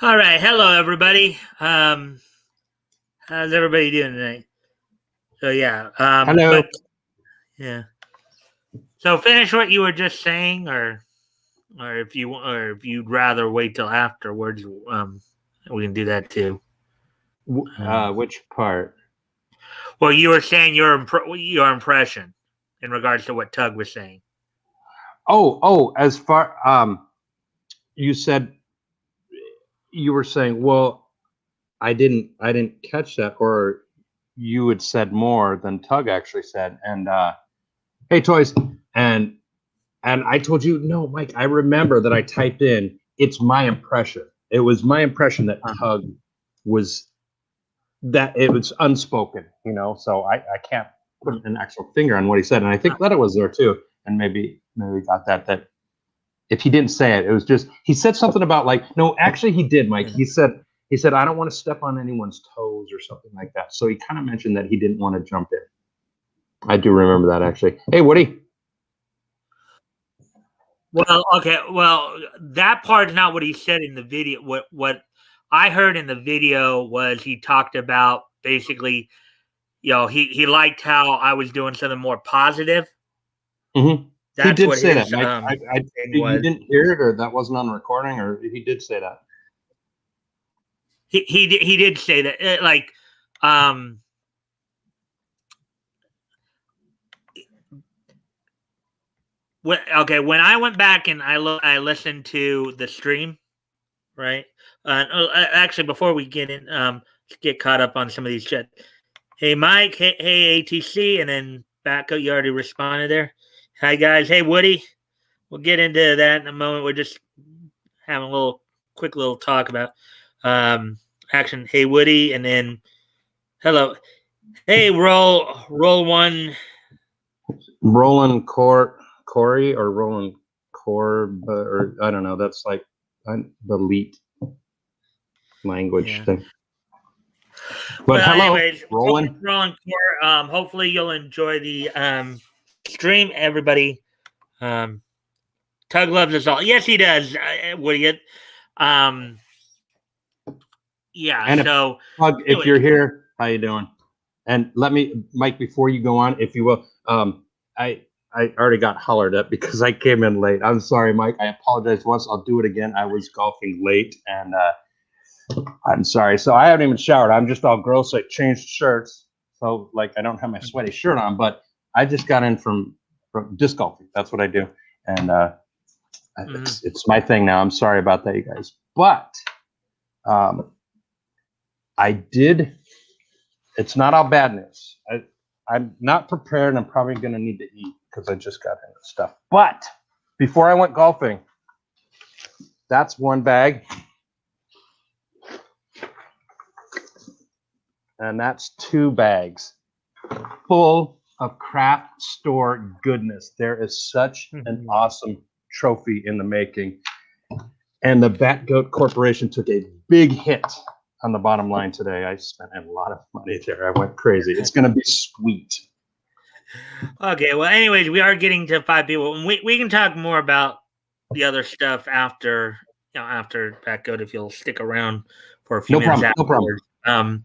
All right, hello everybody. How's everybody doing tonight? So yeah, Hello. but yeah. So finish what you were just saying, or if you'd rather wait till afterwards, we can do that too. Which part? Well, you were saying your impression in regards to what Tug was saying. Oh, as far you said you were saying, well, I didn't catch that, or you had said more than Tug actually said. And hey, toys, and and I told you, no, Mike, I remember that I typed in, it's my impression. It was my impression that Tug was that it was unspoken, so I can't put an actual finger on what he said. And I think Letta was there too. And maybe we got that if he didn't say it, it was just he said something about like no, actually he did, Mike. He said I don't want to step on anyone's toes or something like that. So he kind of mentioned that he didn't want to jump in. I do remember that actually. Hey, Woody. Well, okay. Well, that part's not what he said in the video. What I heard in the video was he talked about basically, he liked how I was doing something more positive. Mm-hmm. He That's did what say that, his Mike. thing You was. didn't hear it, or that wasn't on recording, or he did say that. He did say that um when I went back and I listened to the stream, right? Actually, before we get caught up on some of these chats. Hey Mike, hey ATC, and then Batgoat, you already responded there. Hi guys, hey Woody. We'll get into that in a moment. We're just having a quick little talk about action. Hey Woody, and then hello. Hey, roll one. Roland Corey or Roland Corb, or I don't know. That's like the elite language thing. But Well, hello, anyways, Roland. rolling. Hopefully you'll enjoy the stream, everybody. Um, Tug loves us all. Yes, he does. Woody. Um, yeah. And So, if you're here, how you doing? And let me, Mike, before you go on, if you will, I already got hollered at because I came in late. I'm sorry, Mike. I apologize once. I'll do it again. I was golfing late, and I'm sorry. So I haven't even showered. I'm just all gross. I changed shirts, so like I don't have my sweaty shirt on. But I just got in from disc golfing. That's what I do, and it's my thing now. I'm sorry about that, you guys. But I did. It's not all bad news. I'm not prepared. I'm probably going to need to eat because I just got into stuff. But before I went golfing, that's one bag. And that's two bags full of craft store goodness. There is such an awesome trophy in the making. And the Batgoat Corporation took a big hit on the bottom line today. I spent a lot of money there. I went crazy. It's going to be sweet. Okay. Well, anyways, we are getting to 5 people. We can talk more about the other stuff after Batgoat, if you'll stick around for a few minutes afterwards. No problem.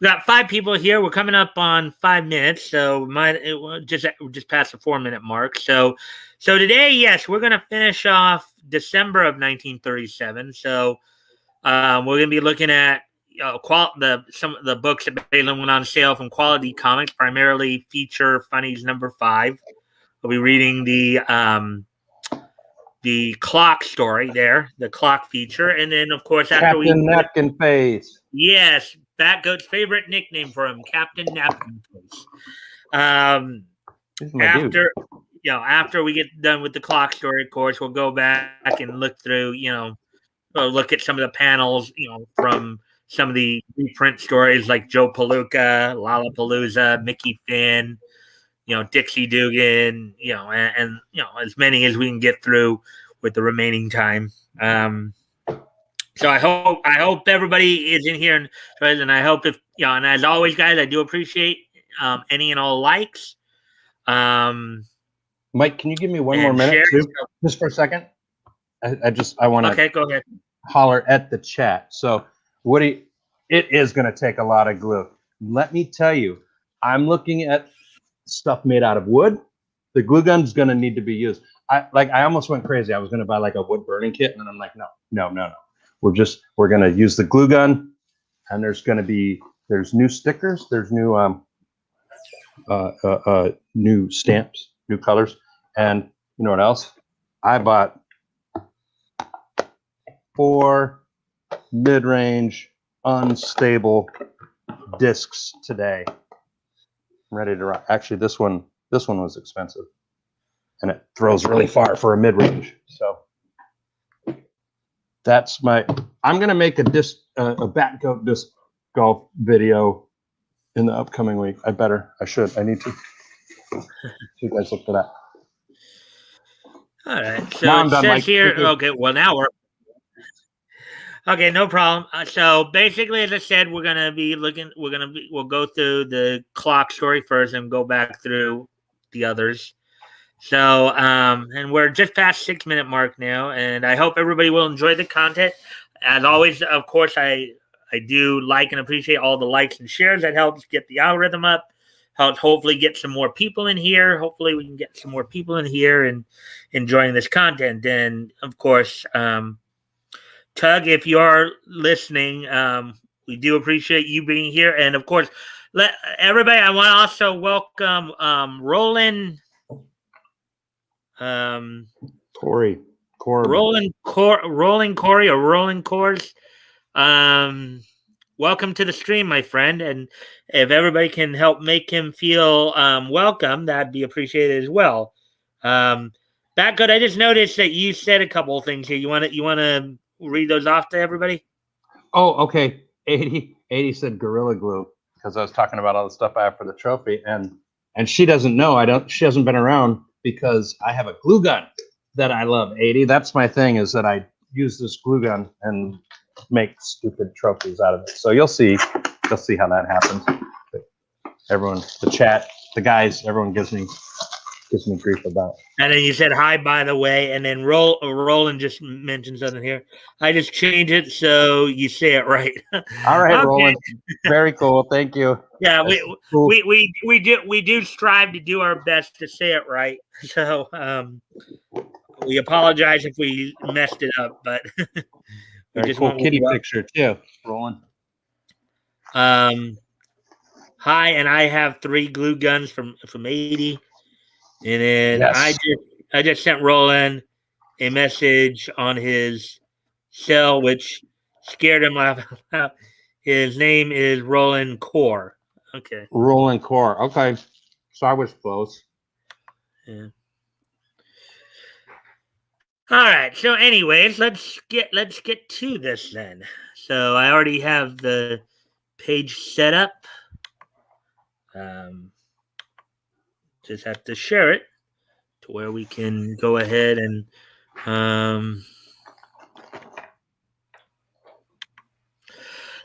We got 5 people here. We're coming up on 5 minutes, so just past the 4-minute mark. So today, yes, we're gonna finish off December of 1937. So we're gonna be looking at some of the books that went on sale from Quality Comics, primarily feature Funnies number 5. We'll be reading the clock story there, the clock feature, and then of course after Captain Napkin Face. Yes, Batgoat's favorite nickname for him, Captain Napkin Face. After we get done with the clock story, of course, we'll go back and look through, look at some of the panels, from some of the reprint stories like Joe Palooka, Lollapalooza, Mickey Finn, Dixie Dugan, and as many as we can get through with the remaining time. So I hope everybody is in here, and I hope and as always, guys, I do appreciate any and all likes. Mike, can you give me one more minute too, just for a second? I want to. Okay, go ahead. holler at the chat. So Woody, it is going to take a lot of glue. Let me tell you, I'm looking at stuff made out of wood. The glue gun's going to need to be used. I almost went crazy. I was going to buy like a wood burning kit, and then I'm like, no. We're going to use the glue gun, and there's new stickers, there's new stamps, new colors, and you know what else? I bought 4 mid-range unstable discs today. I'm ready to rock. Actually, this one was expensive, and it throws really far for a mid-range. So that's I'm gonna make a Batgoat disc golf video in the upcoming week. I need to. You guys look for that. All right. So Now I'm it done, says Mike. here. Okay. Well, now we're. Okay, no problem. So basically, as I said, we'll go through the clock story first and go back through the others. So, and we're just past 6-minute mark now, and I hope everybody will enjoy the content. As always, of course, I do like and appreciate all the likes and shares. That helps get the algorithm up, helps hopefully get some more people in here. Hopefully we can get some more people in here and enjoying this content. And of course, Tug, if you are listening, we do appreciate you being here. And of course, everybody, I want to also welcome Roland. Corey. Roland Corey or Roland Coors. Welcome to the stream, my friend. And if everybody can help make him feel welcome, that'd be appreciated as well. Batgoat, I just noticed that you said a couple of things here. You want to read those off to everybody? Oh, okay. 80 said Gorilla Glue because I was talking about all the stuff I have for the trophy, and she doesn't know. She hasn't been around because I have a glue gun that I love. 80. That's my thing, is that I use this glue gun and make stupid trophies out of it. So you'll see how that happens. Everyone, the chat, the guys, everyone gives me grief about. And then you said hi, by the way, and then Roland just mentioned something here. I just changed it so you say it right. All right, okay. Roland. Very cool. Thank you. Yeah, we do strive to do our best to say it right. So we apologize if we messed it up, but we just cool kitty picture too, Roland. Hi, and I have 3 glue guns from 80. And then yes. I just sent Roland a message on his cell, which scared him laugh. His name is Roland Core. Okay. Roland Core. Okay. So I was close. Yeah. All right. So anyways, let's get to this then. So I already have the page set up. Just have to share it to where we can go ahead and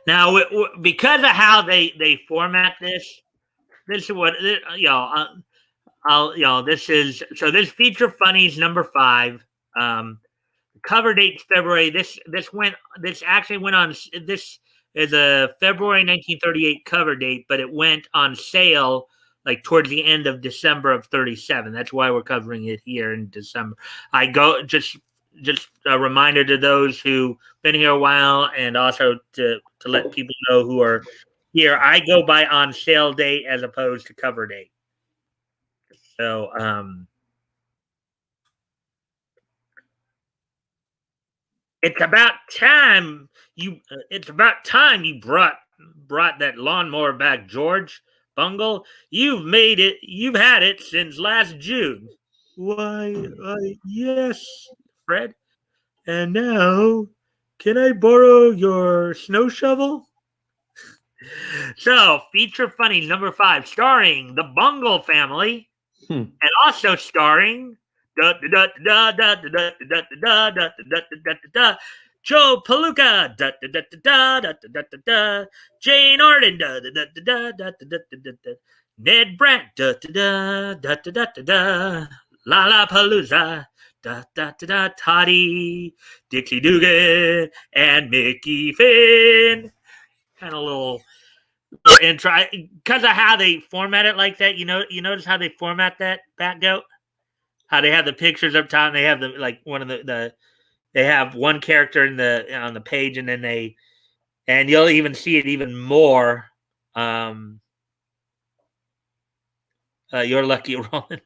now because of how they format this is what this is. So this feature funnies number 5. Cover date's February. This actually went on. This is a February 1938 cover date, but it went on sale like towards the end of December of 37. That's why we're covering it here in December. I go just a reminder to those who've been here a while, and also to let people know who are here. I go by on sale date as opposed to cover date. So it's about time you brought that lawnmower back, George Bungle. You've had it since last June. Why, yes, Fred. And now, can I borrow your snow shovel? So, feature funnies number 5, starring the Bungle family, and also starring Joe Palooka, Jane Arden, Ned Brandt, Lollapalooza, Da da da da, Toddy, Dixie Dugan, and Mickey Finn. Kind of little intro because of how they format it like that. You notice how they format that Batgoat? How they have the pictures up top. And they have the like one of the they have one character in the on the page, and then and you'll even see it even more. You're lucky, Roland.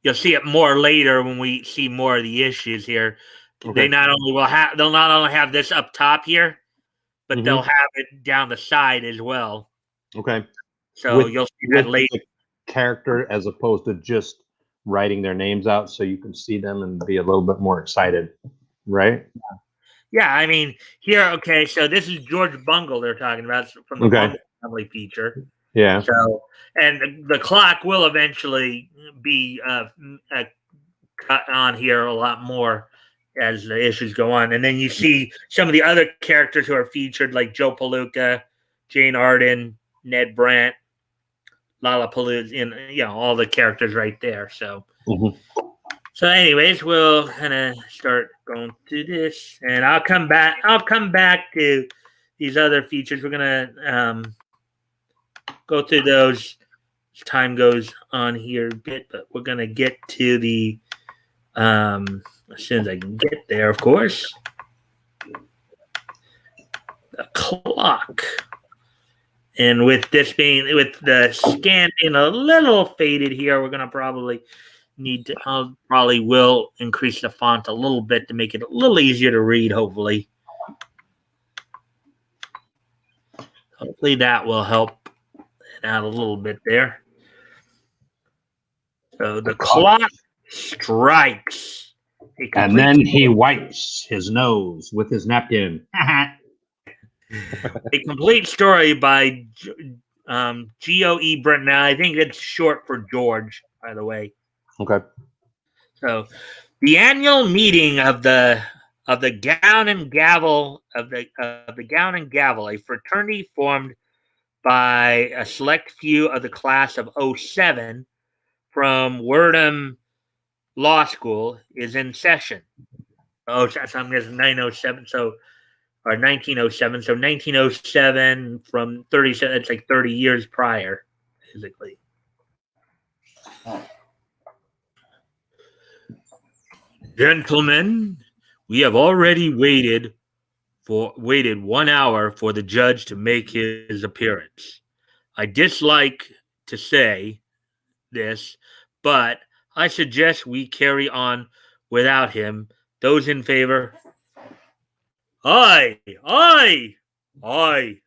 You'll see it more later when we see more of the issues here. Okay. They'll not only have this up top here, but Mhm. they'll have it down the side as well. Okay. So you'll see that With later. the character as opposed to just writing their names out so you can see them and be a little bit more excited, right? Yeah, I mean, here, okay, so this is George Bungle they're talking about from the Okay. Bungle family feature. Yeah. So, and the clock will eventually be cut on here a lot more as the issues go on. And then you see some of the other characters who are featured, like Joe Palooka, Jane Arden, Ned Brandt, Lala Palooza, and all the characters right there. So, Mhm. so anyways, we'll kind of start going through this, and I'll come back. I'll come back to these other features. We're gonna go through those as time goes on here a bit, but we're gonna get to the as soon as I can get there, of course. The clock. And with this being, with the scan being a little faded here, we're gonna probably probably will increase the font a little bit to make it a little easier to read. Hopefully that will help it out a little bit there. So the clock strikes. And then he wipes his nose with his napkin. A complete story by G.O.E. Britton. Now, I think it's short for George, by the way. Okay. So, the annual meeting of the Gown and Gavel of the Gown and Gavel, a fraternity formed by a select few of the class of 07 from Wordham Law School, is in session. Oh, so I'm guessing 907. So, or 1907. So 1907 from 37. It's like 30 years prior, basically. Gentlemen, we have already waited 1 hour for the judge to make his appearance. I dislike to say this, but I suggest we carry on without him. Those in favor? Aye, aye, aye.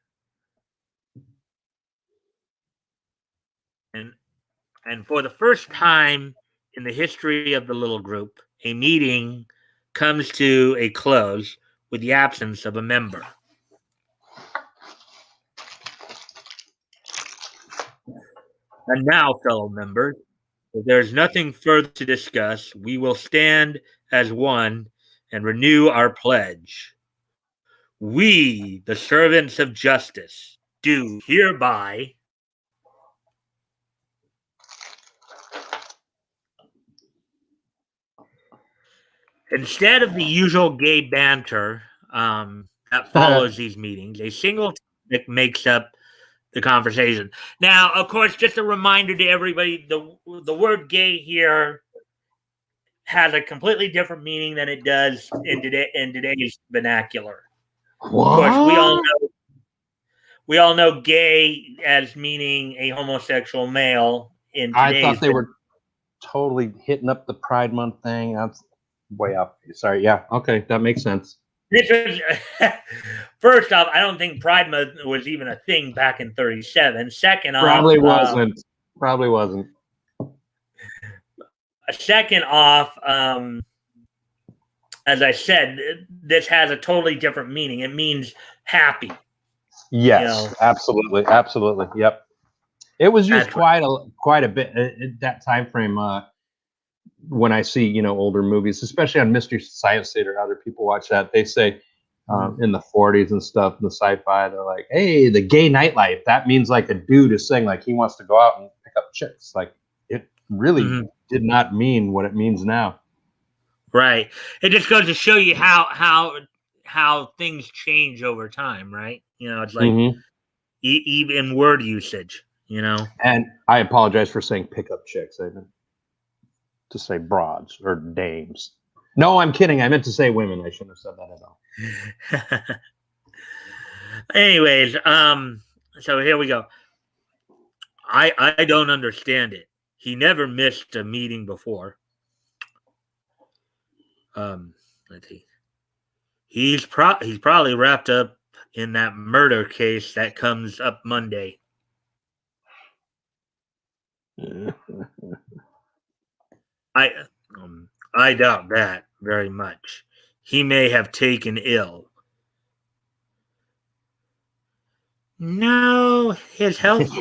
And for the first time in the history of the little group, a meeting comes to a close with the absence of a member. And now, fellow members, if there is nothing further to discuss, we will stand as one and renew our pledge. We, the servants of justice, do hereby instead of the usual gay banter that follows these meetings, a single topic makes up the conversation. Now, of course, just a reminder to everybody: the word "gay" here has a completely different meaning than it does in today's vernacular. What? Of course, we all know "gay" as meaning a homosexual male. In I today's, thought they were totally hitting up the Pride Month thing. That's way up. Sorry. Yeah. Okay. That makes sense. this was first off, I don't think Pride Month was even a thing back in '37. Second off, Probably wasn't. Second off, as I said, this has a totally different meaning. It means happy. Yes, absolutely. Yep. It was used quite a bit at that time frame. When I see older movies, especially on Mystery Science Theater, other people watch that. They say in the 40s and stuff, in the sci-fi, they're like, "Hey, the gay nightlife." That means like a dude is saying like he wants to go out and pick up chicks. Like really Mhm. did not mean what it means now. Right. It just goes to show you how things change over time, right? It's like Hmm. even word usage. And I apologize for saying pickup chicks. I meant to say broads or dames. No, I'm kidding. I meant to say women. I shouldn't have said that at all. Anyways, so here we go. I don't understand it. He never missed a meeting before. Let's see. He's probably wrapped up in that murder case that comes up Monday. I I doubt that very much. He may have taken ill. No, his health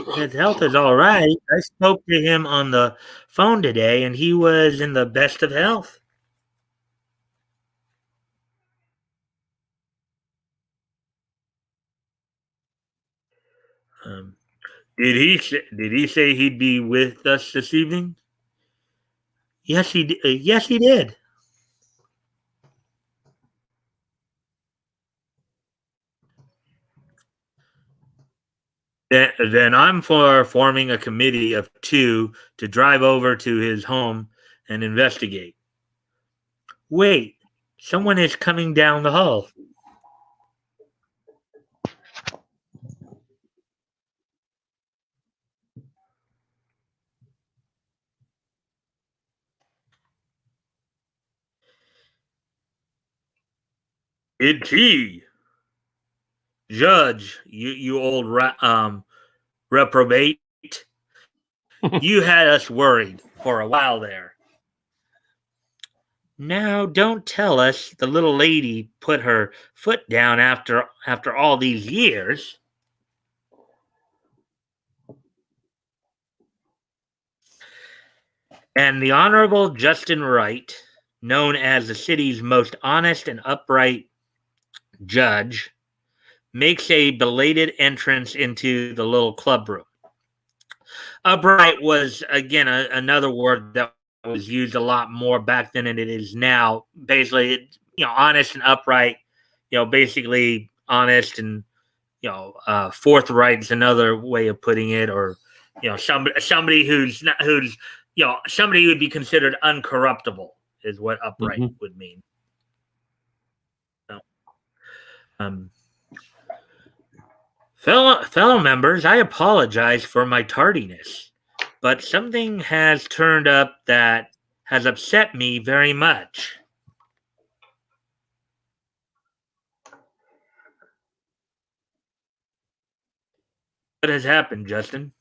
is all right. I spoke to him on the phone today and he was in the best of health. Um, did he say he'd be with us this evening? Yes, he did. Then I'm for forming a committee of two to drive over to his home and investigate. Wait, someone is coming down the hall. It's he, Judge. You old reprobate. You had us worried for a while there. Now, don't tell us the little lady put her foot down after all these years. And the Honorable Justin Wright, known as the city's most honest and upright judge, makes a belated entrance into the little club room. Upright was, again, another word that was used a lot more back then than it is now. Basically, honest and upright, basically honest and, forthright is another way of putting it, or, somebody somebody who would be considered uncorruptible is what upright Hmm. would mean. So, um, fellow members, I apologize for my tardiness, but something has turned up that has upset me very much. What has happened, Justin?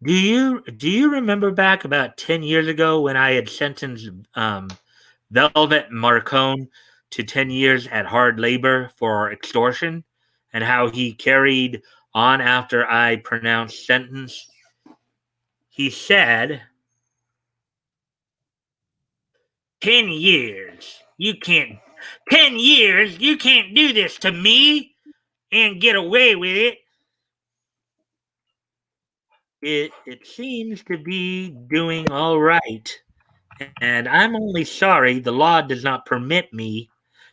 Do you remember back about 10 years ago when I had sentenced Velvet Marcone to 10 years at hard labor for extortion, and how he carried on after I pronounced sentence? He said, 10 years. 10 years. You can't do this to me and get away with it. It seems to be doing all right. And I'm only sorry the law does not permit me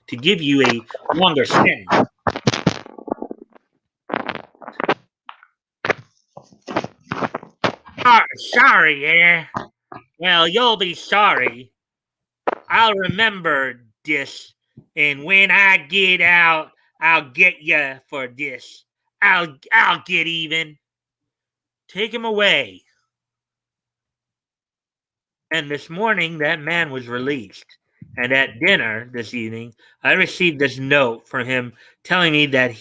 to give you a longer sentence. Sorry, yeah. Well, you'll be sorry. I'll remember this, and when I get out, I'll get you for this. I'll get even. Take him away. And this morning, that man was released. And at dinner this evening, I received this note from him telling me that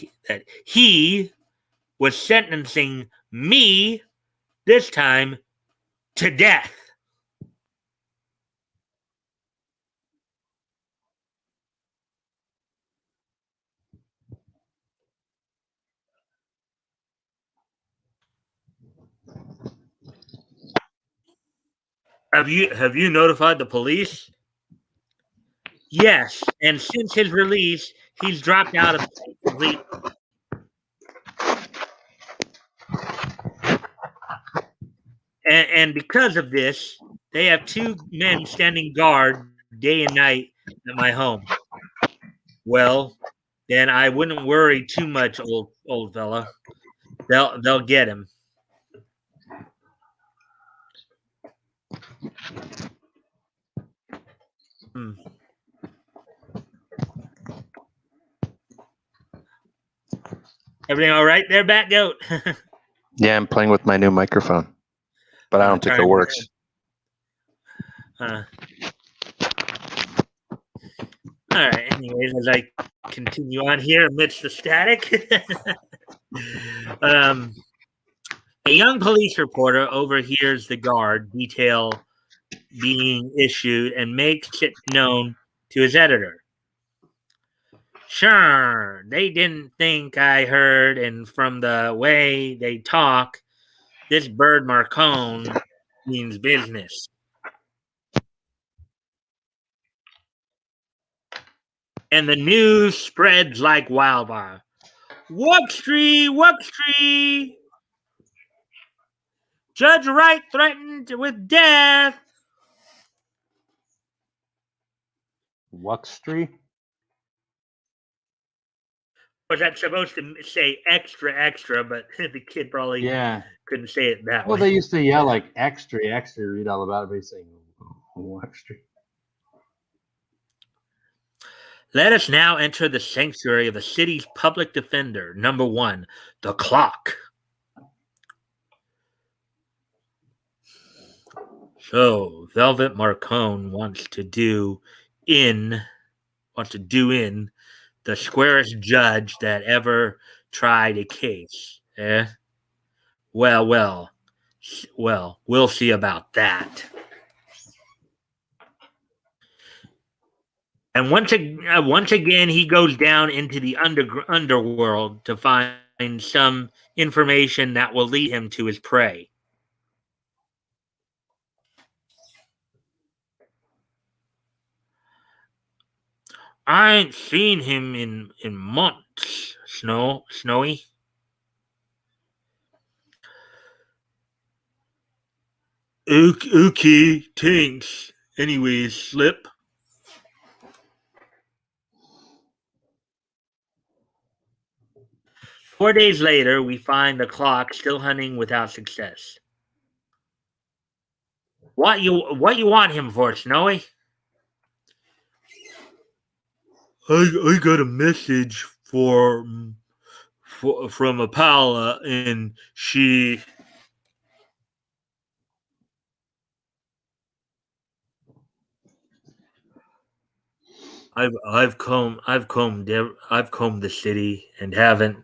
he was sentencing me, this time, to death. Have you notified the police? Yes, and since his release, he's dropped out of sight completely. And because of this, they have two men standing guard day and night at my home. Well, then I wouldn't worry too much, old fella. They'll get him. Hmm. Everything all right there, Batgoat? Yeah, I'm playing with my new microphone, but I don't think it works. All right. Anyways, as I continue on here amidst the static, a young police reporter overhears the guard detail being issued and makes it known to his editor. Sure, they didn't think I heard, and from the way they talk, this bird Marcone means business. And the news spreads like wildfire. Wuxtree! Judge Wright threatened with death. Wuxtree? Was that supposed to say extra, but the kid probably Yeah. couldn't say it that Well, way. they used to yell like extra, read all about it by saying Wuxtree. Let us now enter the sanctuary of the city's public defender, number 1, the clock. So, Velvet Marcone wants to do in the squarest judge that ever tried a case. Eh? Well, we'll see about that. And once again, he goes down into the underworld to find some information that will lead him to his prey. I ain't seen him in months, Snowy. Okay, thanks. Anyways, Slip. Four days later, we find the clock still hunting without success. What you want him for, Snowy? I got a message from Apala, and she. I've combed the city and haven't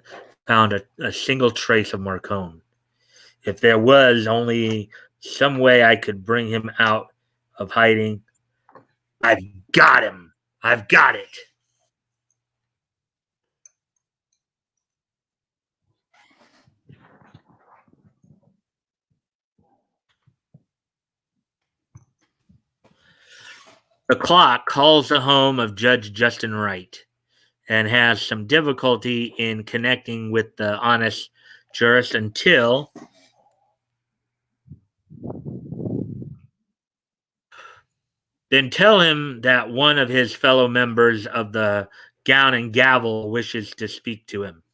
found a single trace of Marcone. If there was only some way I could bring him out of hiding, I've got him. I've got it. The clock calls the home of Judge Justin Wright and has some difficulty in connecting with the honest jurist until then tell him that one of his fellow members of the Gown and Gavel wishes to speak to him.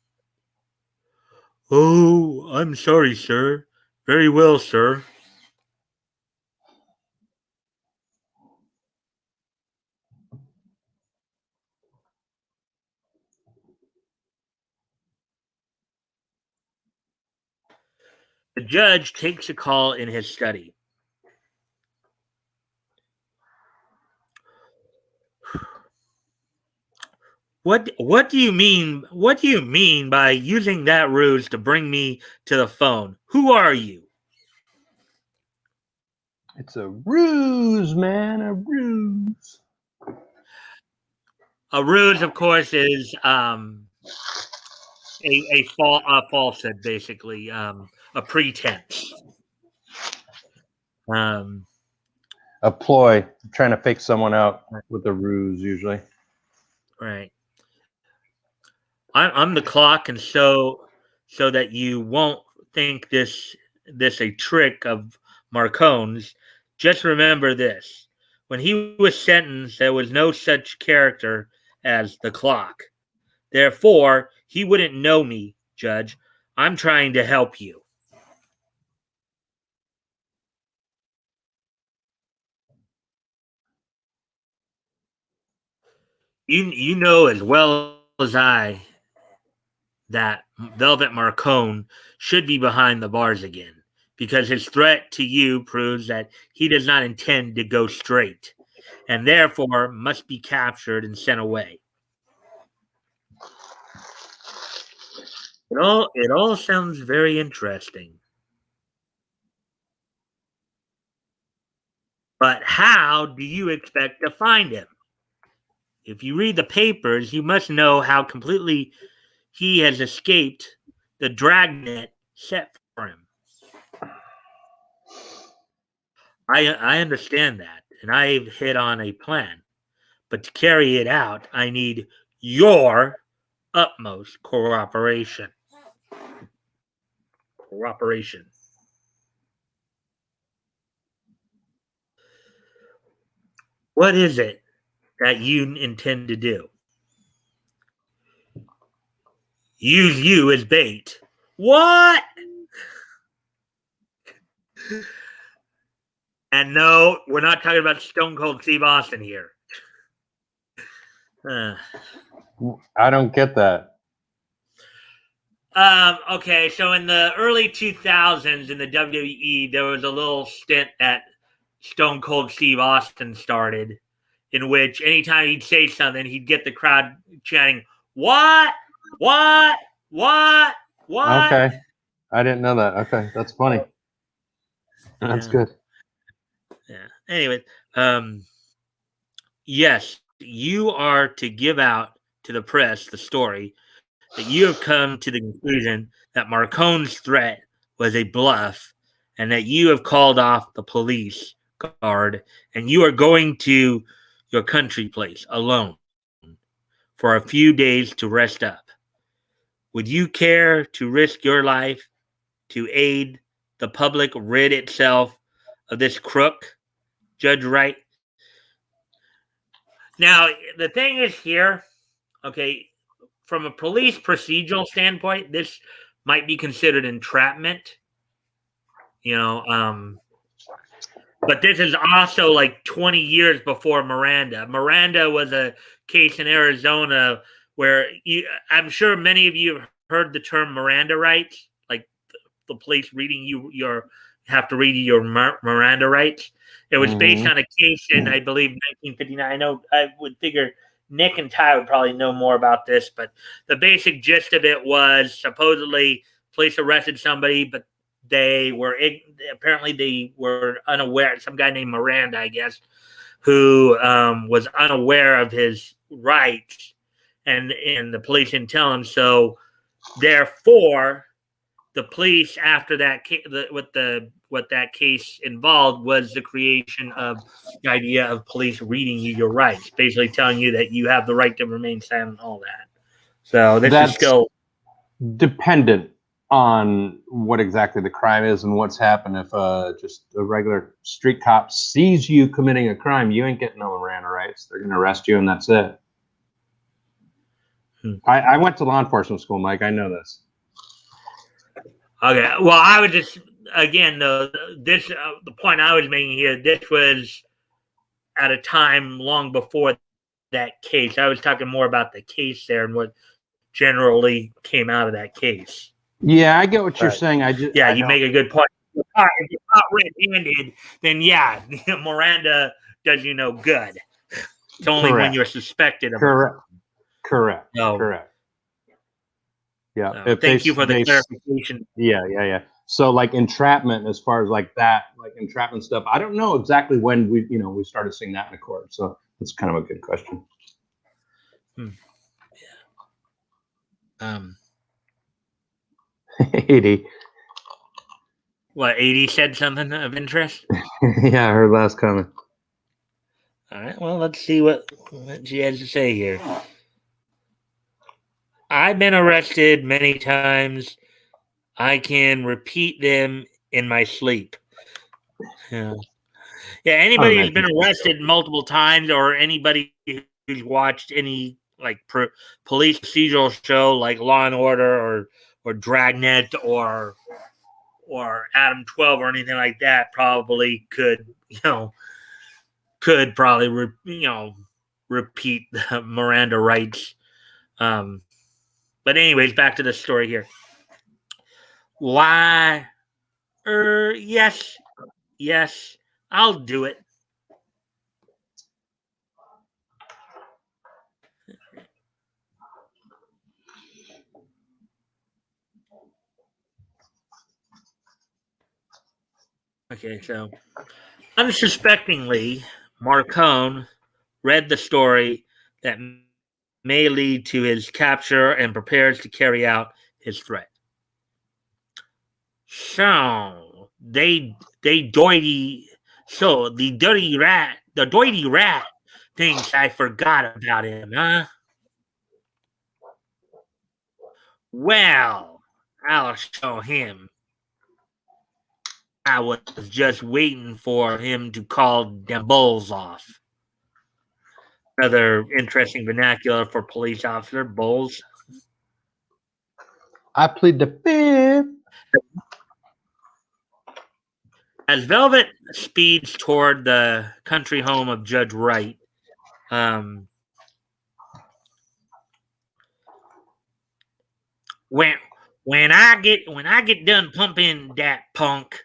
Oh, I'm sorry, sir. Very well, sir. The judge takes a call in his study. What do you mean? What do you mean by using that ruse to bring me to the phone? Who are you? It's a ruse, man, a ruse. A ruse, of course, is a falsehood, basically, a pretense. A ploy. I'm trying to fake someone out with a ruse, usually. Right. I'm the clock, and so that you won't think this a trick of Marcone's, just remember this. When he was sentenced, there was no such character as the clock. Therefore, he wouldn't know me, Judge. I'm trying to help you. You know as well as I that Velvet Marcone should be behind the bars again, because his threat to you proves that he does not intend to go straight, and therefore must be captured and sent away. It all sounds very interesting. But how do you expect to find him? If you read the papers, you must know how completely he has escaped the dragnet set for him. I understand that, and I've hit on a plan. But to carry it out, I need your utmost cooperation. Cooperation. What is it that you intend to do? Use you as bait. What? And no, we're not talking about Stone Cold Steve Austin here. I don't get that. Okay, so in the early 2000s in the WWE, there was a little stint that Stone Cold Steve Austin started, in which anytime he'd say something, he'd get the crowd chanting, "What? What? What? What?" Okay. I didn't know that. Okay. That's funny. That's good. Yeah. Anyway, yes, you are to give out to the press the story that you have come to the conclusion that Marcone's threat was a bluff and that you have called off the police guard and you are going to your country place alone for a few days to rest up. Would you care to risk your life to aid the public rid itself of this crook, Judge Wright? Now, the thing is here, okay, from a police procedural standpoint, this might be considered entrapment, but this is also like 20 years before Miranda. Miranda was a case in Arizona where I'm sure many of you have heard the term Miranda rights, like the police reading you have to read your Miranda rights. It was based on a case in, I believe, 1959. I know I would figure Nick and Ty would probably know more about this, but the basic gist of it was supposedly police arrested somebody, but they were unaware. Some guy named Miranda, I guess, who was unaware of his rights, and the police didn't tell him. So, therefore, the police, after that, what that case involved was the creation of the idea of police reading you your rights, basically telling you that you have the right to remain silent and all that. So that's is still dependent on what exactly the crime is and what's happened. If just a regular street cop sees you committing a crime, you ain't getting no Miranda rights. They're going to arrest you, and that's it. I went to law enforcement school, Mike. I know this. Okay. Well, I would just again the point I was making here. This was at a time long before that case. I was talking more about the case there and what generally came out of that case. Yeah, I get what you're saying. You make a good point. If you're not red-handed, then yeah, Miranda does you no good. It's only when you're suspected of Correct. Yeah. Thank you for the clarification. Yeah. So like entrapment, as far as like entrapment stuff, I don't know exactly when we started seeing that in the court. So that's kind of a good question. Yeah. 80. What, 80 said something of interest? Yeah, her last comment. All right, well, let's see what she has to say here. I've been arrested many times. I can repeat them in my sleep. Yeah. Yeah, anybody who's been arrested multiple times, or anybody who's watched any like police procedural show like Law and Order or Dragnet or Adam 12 or anything like that, probably could repeat the Miranda rights. But anyways, back to the story here. Why? Yes, I'll do it. Okay, so unsuspectingly, Marcone read the story that may lead to his capture and prepares to carry out his threat. So the dirty rat thinks I forgot about him, huh? Well, I'll show him. I was just waiting for him to call them bulls off. Another interesting vernacular for police officer, bulls. I plead the fifth. As Velvet speeds toward the country home of Judge Wright, when I get done pumping that punk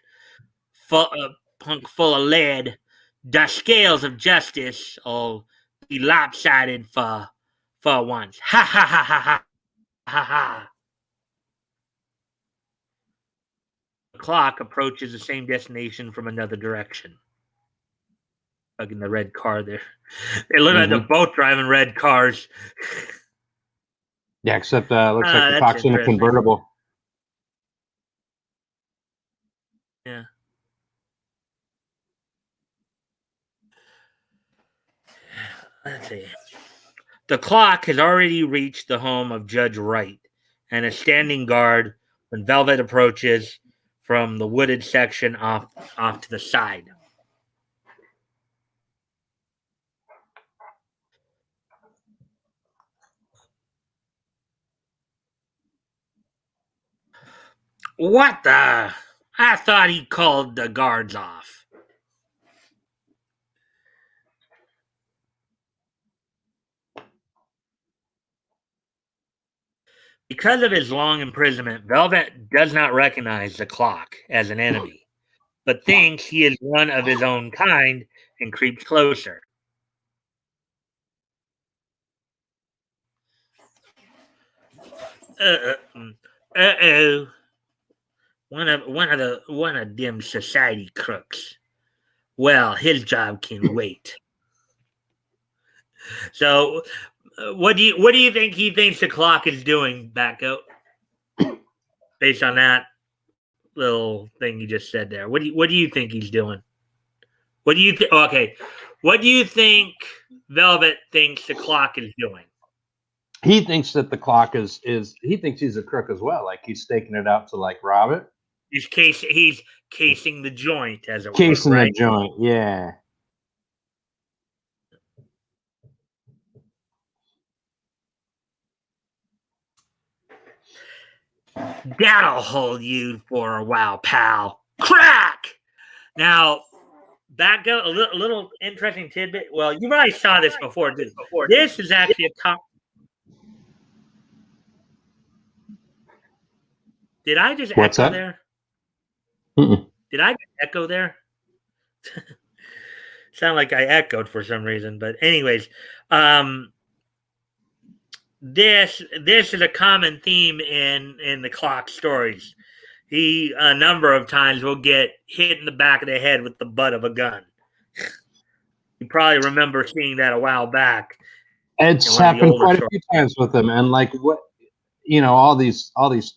full of lead, the scales of justice will be lopsided for once. Ha ha ha ha ha ha ha. The clock approaches the same destination from another direction. Like in the red car there. They look like they're both driving red cars. Yeah, except looks like the clock's in a convertible. Yeah. Let's see. The clock has already reached the home of Judge Wright and is standing guard when Velvet approaches from the wooded section off to the side. What the? I thought he called the guards off. Because of his long imprisonment, Velvet does not recognize the clock as an enemy, but thinks he is one of his own kind and creeps closer. Uh-oh. One of them society crooks. Well, his job can wait. So, what do you think he thinks the clock is doing, Batgoat? Based on that little thing you just said there, what do you think he's doing? What do you think? Okay, what do you think Velvet thinks the clock is doing? He thinks that the clock is he thinks he's a crook as well. Like he's staking it out to like rob it. He's casing the joint, as it Casing were, right? the joint, yeah. That'll hold you for a while, pal. Crack! Now, Batgoat, a little interesting tidbit. Well, you probably saw this before. This is actually a Did I just What's echo that? there? Mm-mm. Did I echo there? Sound like I echoed for some reason, but anyways, this is a common theme in the clock stories. He a number of times will get hit in the back of the head with the butt of a gun. You probably remember seeing that a while back. It's happened quite a few times with him, and like what all these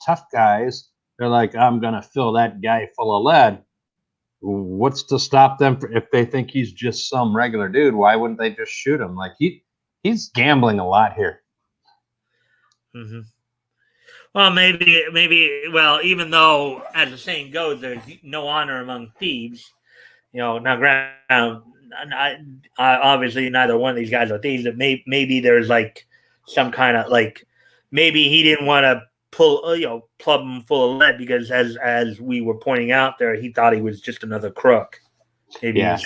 tough guys, they're like, I'm gonna fill that guy full of lead. What's to stop them if they think he's just some regular dude? Why wouldn't they just shoot him? Like he's gambling a lot here. Mm-hmm. Well, maybe. Well, even though, as the saying goes, there's no honor among thieves. Now, obviously neither one of these guys are thieves. But maybe there's like some kind of like maybe he didn't want to plug him full of lead because as we were pointing out there, he thought he was just another crook. Maybe Yeah,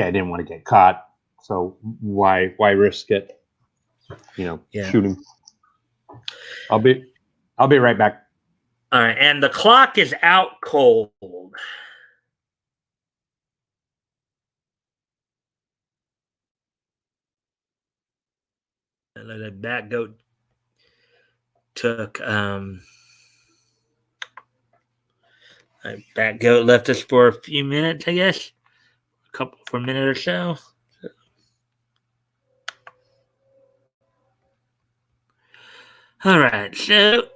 I didn't want to get caught, so why risk it? Shoot him. I'll be right back. All right, and the clock is out cold. The Batgoat took Batgoat left us for a few minutes, I guess. For a minute or so. All right, so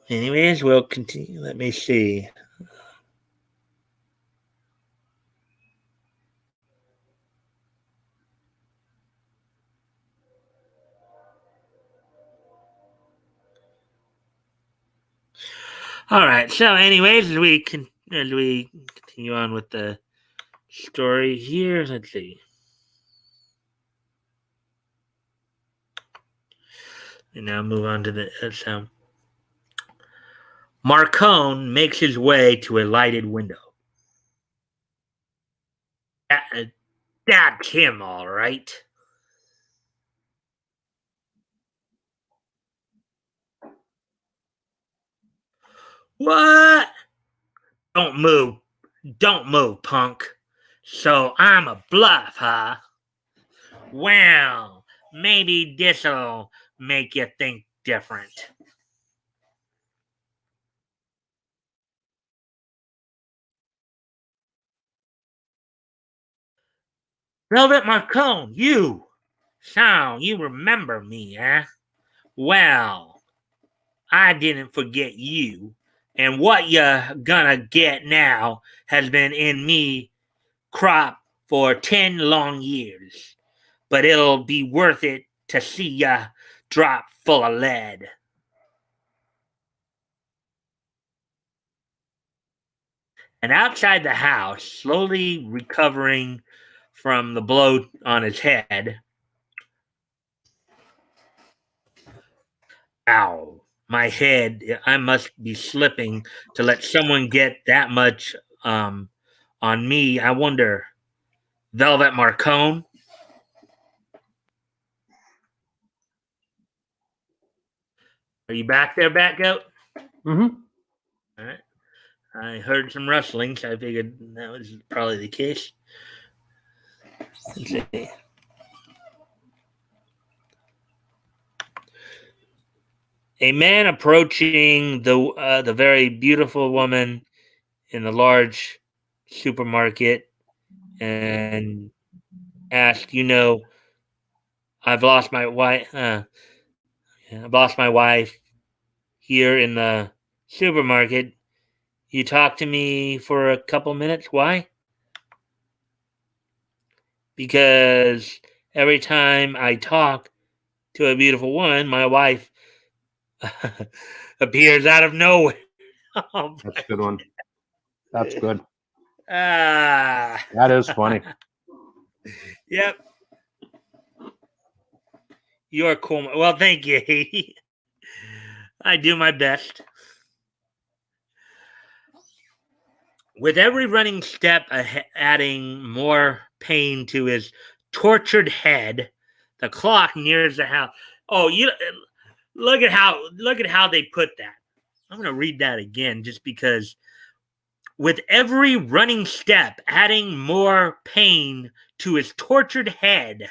anyways, we'll continue. Let me see. All right. So, anyways, as we continue on with the story here, let's see. And now move on to the sound. Marcone makes his way to a lighted window. That's him, all right. What? Don't move, punk. So I'm a bluff, huh? Well, maybe this'll make you think different. Velvet Marcone, you! So, you remember me, eh? Well, I didn't forget you. And what you're gonna get now has been in me crop for 10 long years. But it'll be worth it to see ya drop full of lead. And outside the house, slowly recovering from the blow on his head. Ow, my head. I must be slipping to let someone get that much on me. I wonder. Velvet Marcone? Are you back there, Batgoat? Mm-hmm. All right. I heard some rustling, so I figured that was probably the case. Let's see. A man approaching the very beautiful woman in the large supermarket and asked, I've lost my wife. I've lost my wife here in the supermarket. You talk to me for a couple minutes. Why? Because every time I talk to a beautiful woman, my wife appears out of nowhere. Oh, That's a good one. That's good. Ah, That is funny. yep. You're cool. Well, thank you, Haiti. I do my best. With every running step adding more pain to his tortured head, the clock nears the house. Oh, look at how they put that. I'm going to read that again just because with every running step adding more pain to his tortured head,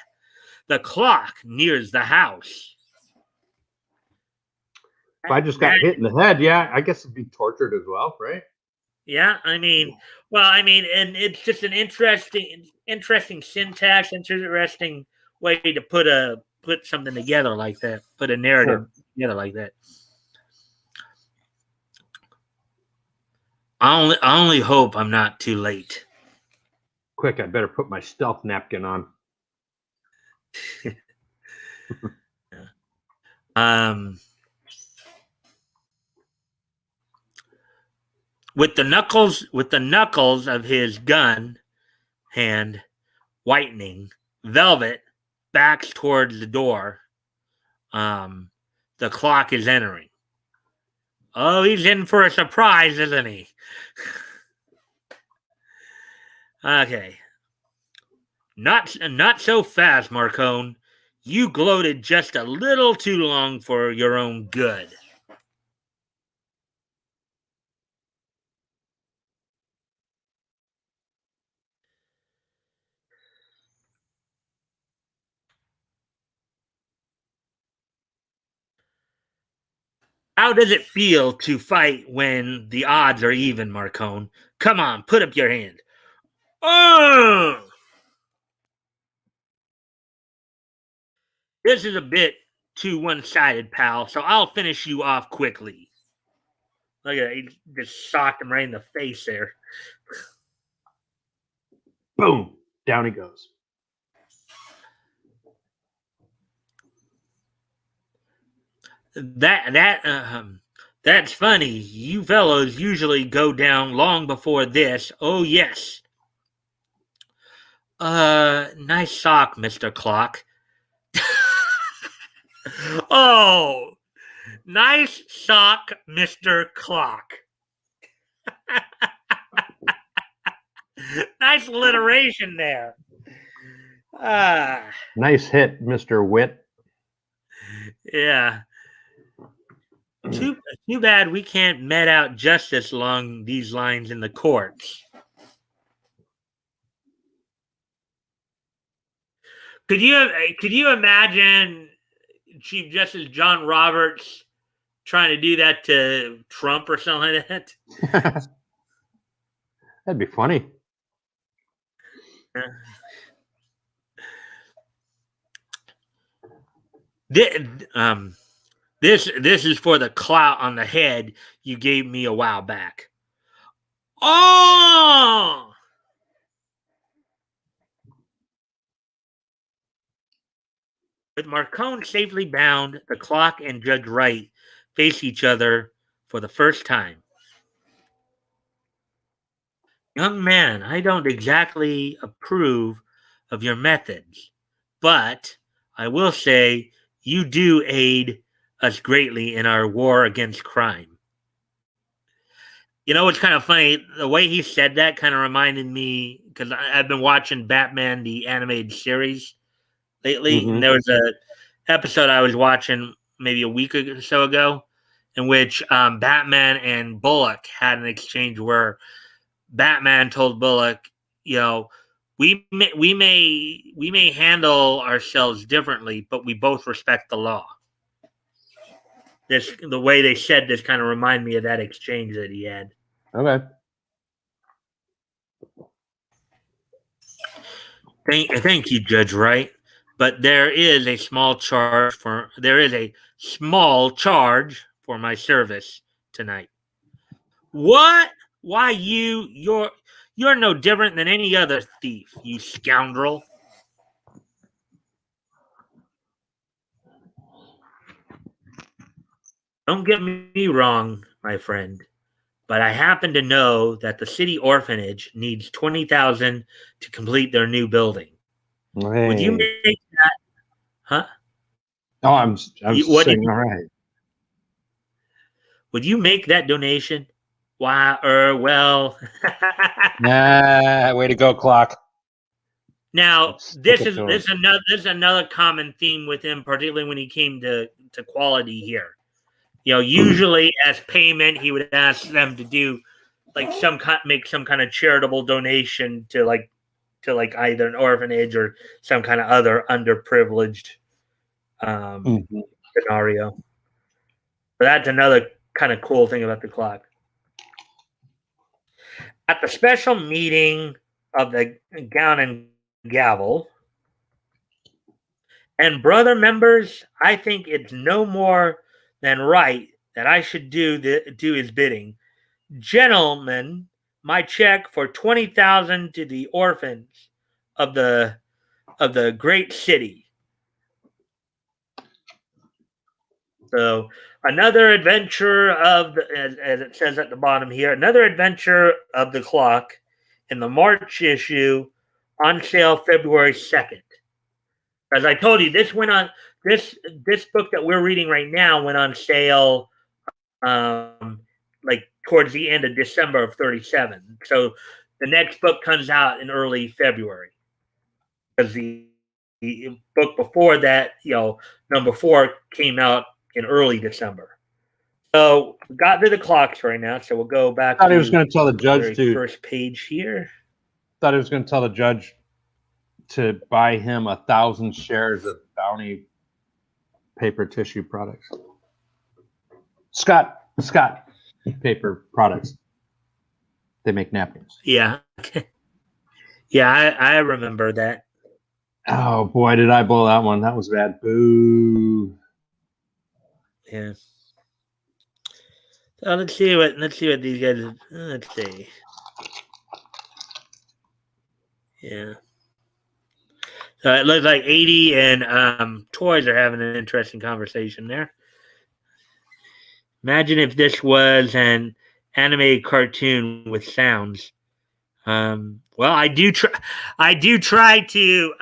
the clock nears the house. If I just got hit in the head, yeah, I guess it'd be tortured as well, right? Yeah, and it's just an interesting syntax, interesting way to put something together like that, put a narrative together like that. I only hope I'm not too late. Quick, I better put my stealth napkin on. um with the knuckles of his gun hand whitening, Velvet backs towards the door. The clock is entering. Oh, he's in for a surprise, isn't he? Okay. Not so fast, Marcone. You gloated just a little too long for your own good. How does it feel to fight when the odds are even, Marcone? Come on, put up your hand. Oh! This is a bit too one-sided, pal, so I'll finish you off quickly. Look at that. He just socked him right in the face there. Boom. Down he goes. That's funny. You fellows usually go down long before this. Oh, yes. Nice sock, Mr. Clock. Oh, nice sock, Mr. Clock. Nice alliteration there. Nice hit, Mr. Wit. Yeah. Too bad we can't met out justice along these lines in the courts. Could you imagine Chief Justice John Roberts trying to do that to Trump or something like that? That'd be funny. This is for the clout on the head you gave me a while back. Oh! With Marcone safely bound, the clock and Judge Wright face each other for the first time. Young man, I don't exactly approve of your methods, but I will say you do aid us greatly in our war against crime. You know, it's kind of funny. The way he said that kind of reminded me, because I've been watching Batman, the animated series lately, Mhm. and there was a episode I was watching maybe a week or so ago in which Batman and Bullock had an exchange where Batman told Bullock, you know, we may handle ourselves differently, but we both respect the law. The way they said this kind of reminded me of that exchange that he had. Okay. Thank you, Judge Wright. But there is a small charge for my service tonight. What? Why you're no different than any other thief, you scoundrel. Don't get me wrong, my friend, but I happen to know that the city orphanage needs 20,000 to complete their new building. Hey. Would you make that? Huh? Oh, I'm saying all right. Would you make that donation? Why? Well. Way to go, Clock. Now, this is another common theme with him, particularly when he came to quality here. You know, usually as payment, he would ask them to do like make some kind of charitable donation to either an orphanage or some kind of other underprivileged scenario. But that's another kind of cool thing about the clock. At the special meeting of the Gown and Gavel, and brother members, I think it's no more than right that I should do his bidding. Gentlemen, my check for 20,000 to the orphans of the great city. So another adventure of the, as it says at the bottom here, another adventure of the clock in the March issue, on sale February 2nd. As I told you, this book that we're reading right now went on sale like towards the end of December of 37. So the next book comes out in early February. Because the book before that, number 4 came out in early December. So we got to the clocks right now. So we'll go back I thought to he was going to tell the the judge very to. first page here. Thought he was going to tell the judge to buy him 1,000 shares of Bounty paper tissue products. Scott paper products. They make napkins. Yeah. Yeah, I remember that. Oh boy, did I blow that one. That was bad. Boo. Yeah. So let's see what these guys. Let's see. Yeah. So it looks like 80 and Toys are having an interesting conversation there. Imagine if this was an animated cartoon with sounds. Well, I do try to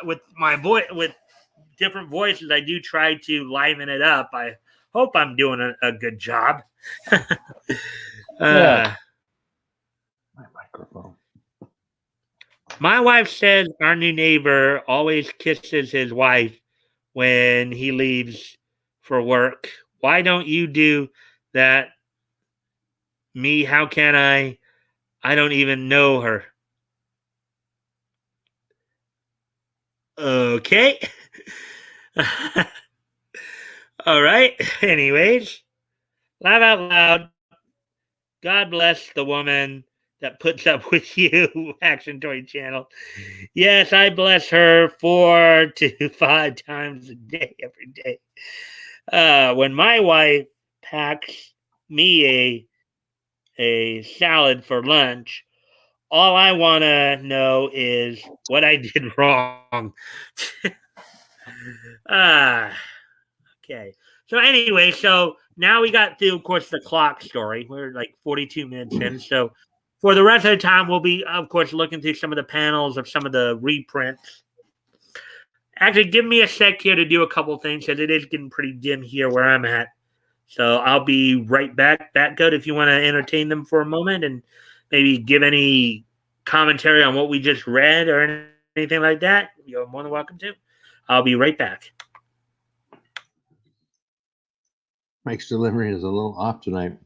with my voice with different voices. I do try to liven it up. I hope I'm doing a good job. Yeah. My microphone. My wife says our new neighbor always kisses his wife when he leaves for work. Why don't you do that? Me, how can I? I don't even know her. Okay. All right. Anyways, laugh out loud. God bless the woman that puts up with you, Action Toy Channel. Yes, I bless her 4 to 5 times a day, every day. When my wife packs me a salad for lunch, all I want to know is what I did wrong. Okay. So anyway, so now we got through, of course, the clock story. We're like 42 minutes in. So for the rest of the time, we'll be, of course, looking through some of the panels of some of the reprints. Actually, give me a sec here to do a couple things because it is getting pretty dim here where I'm at. So I'll be right back. Batgoat, if you want to entertain them for a moment and maybe give any commentary on what we just read or anything like that, you're more than welcome to. I'll be right back. Mike's delivery is a little off tonight.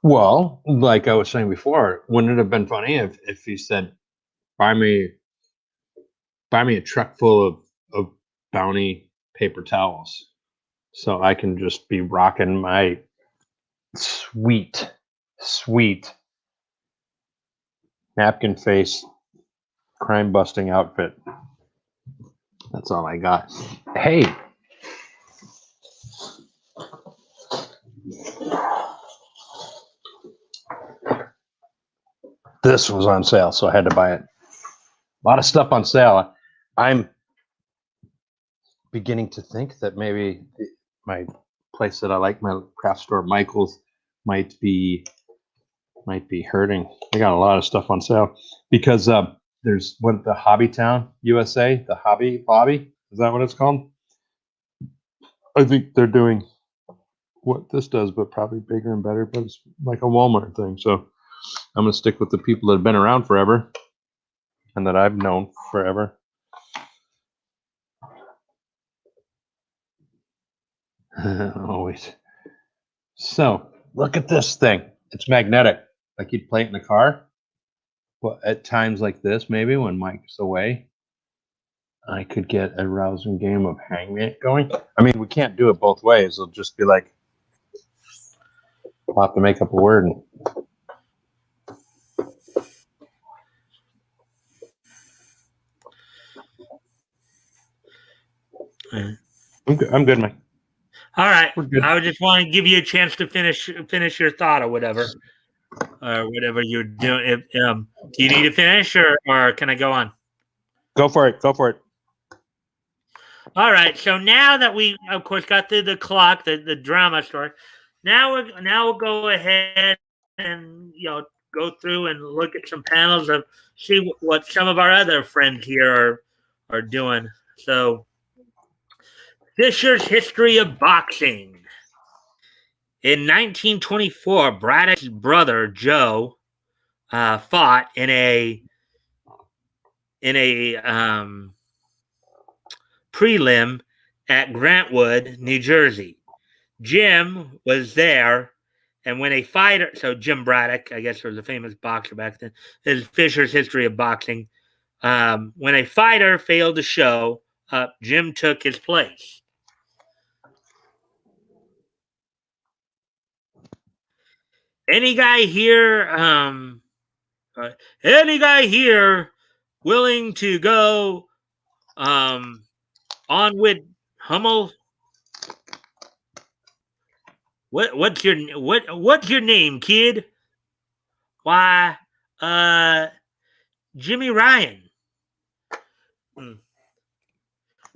Well, like I was saying before, wouldn't it have been funny if he said, buy me a truck full of Bounty paper towels so I can just be rocking my sweet napkin face crime busting outfit. That's all I got. Hey. This was on sale, so I had to buy it. A lot of stuff on sale. I'm beginning to think that maybe my place that I like, my craft store, Michael's, might be hurting. They got a lot of stuff on sale because there's the Hobby Town USA, the Hobby Lobby. Is that what it's called? I think they're doing what this does, but probably bigger and better. But it's like a Walmart thing. So I'm gonna stick with the people that have been around forever and that I've known forever. Always. So look at this thing. It's magnetic. Like you'd play it in the car. But at times like this, maybe when Mike's away, I could get a rousing game of Hangman going. I mean, we can't do it both ways. It'll just be like, I'll have to make up a word. I'm good, Mike. All right. I just want to give you a chance to finish your thought or whatever. or whatever you're doing. Do you need to finish, or can I go on? Go for it. Go for it. All right. So now that we, of course, got through the clock, the drama story, now we'll go ahead and go through and look at some panels of see what some of our other friends here are doing. So Fisher's history of boxing. In 1924, Braddock's brother Joe fought in a prelim at Grantwood, New Jersey. Jim was there, and when a fighter, so Jim Braddock, I guess was a famous boxer back then, is Fisher's history of boxing. When a fighter failed to show up, Jim took his place. Any guy here? Any guy here willing to go on with Hummel? What's your name, kid? Why, Jimmy Ryan.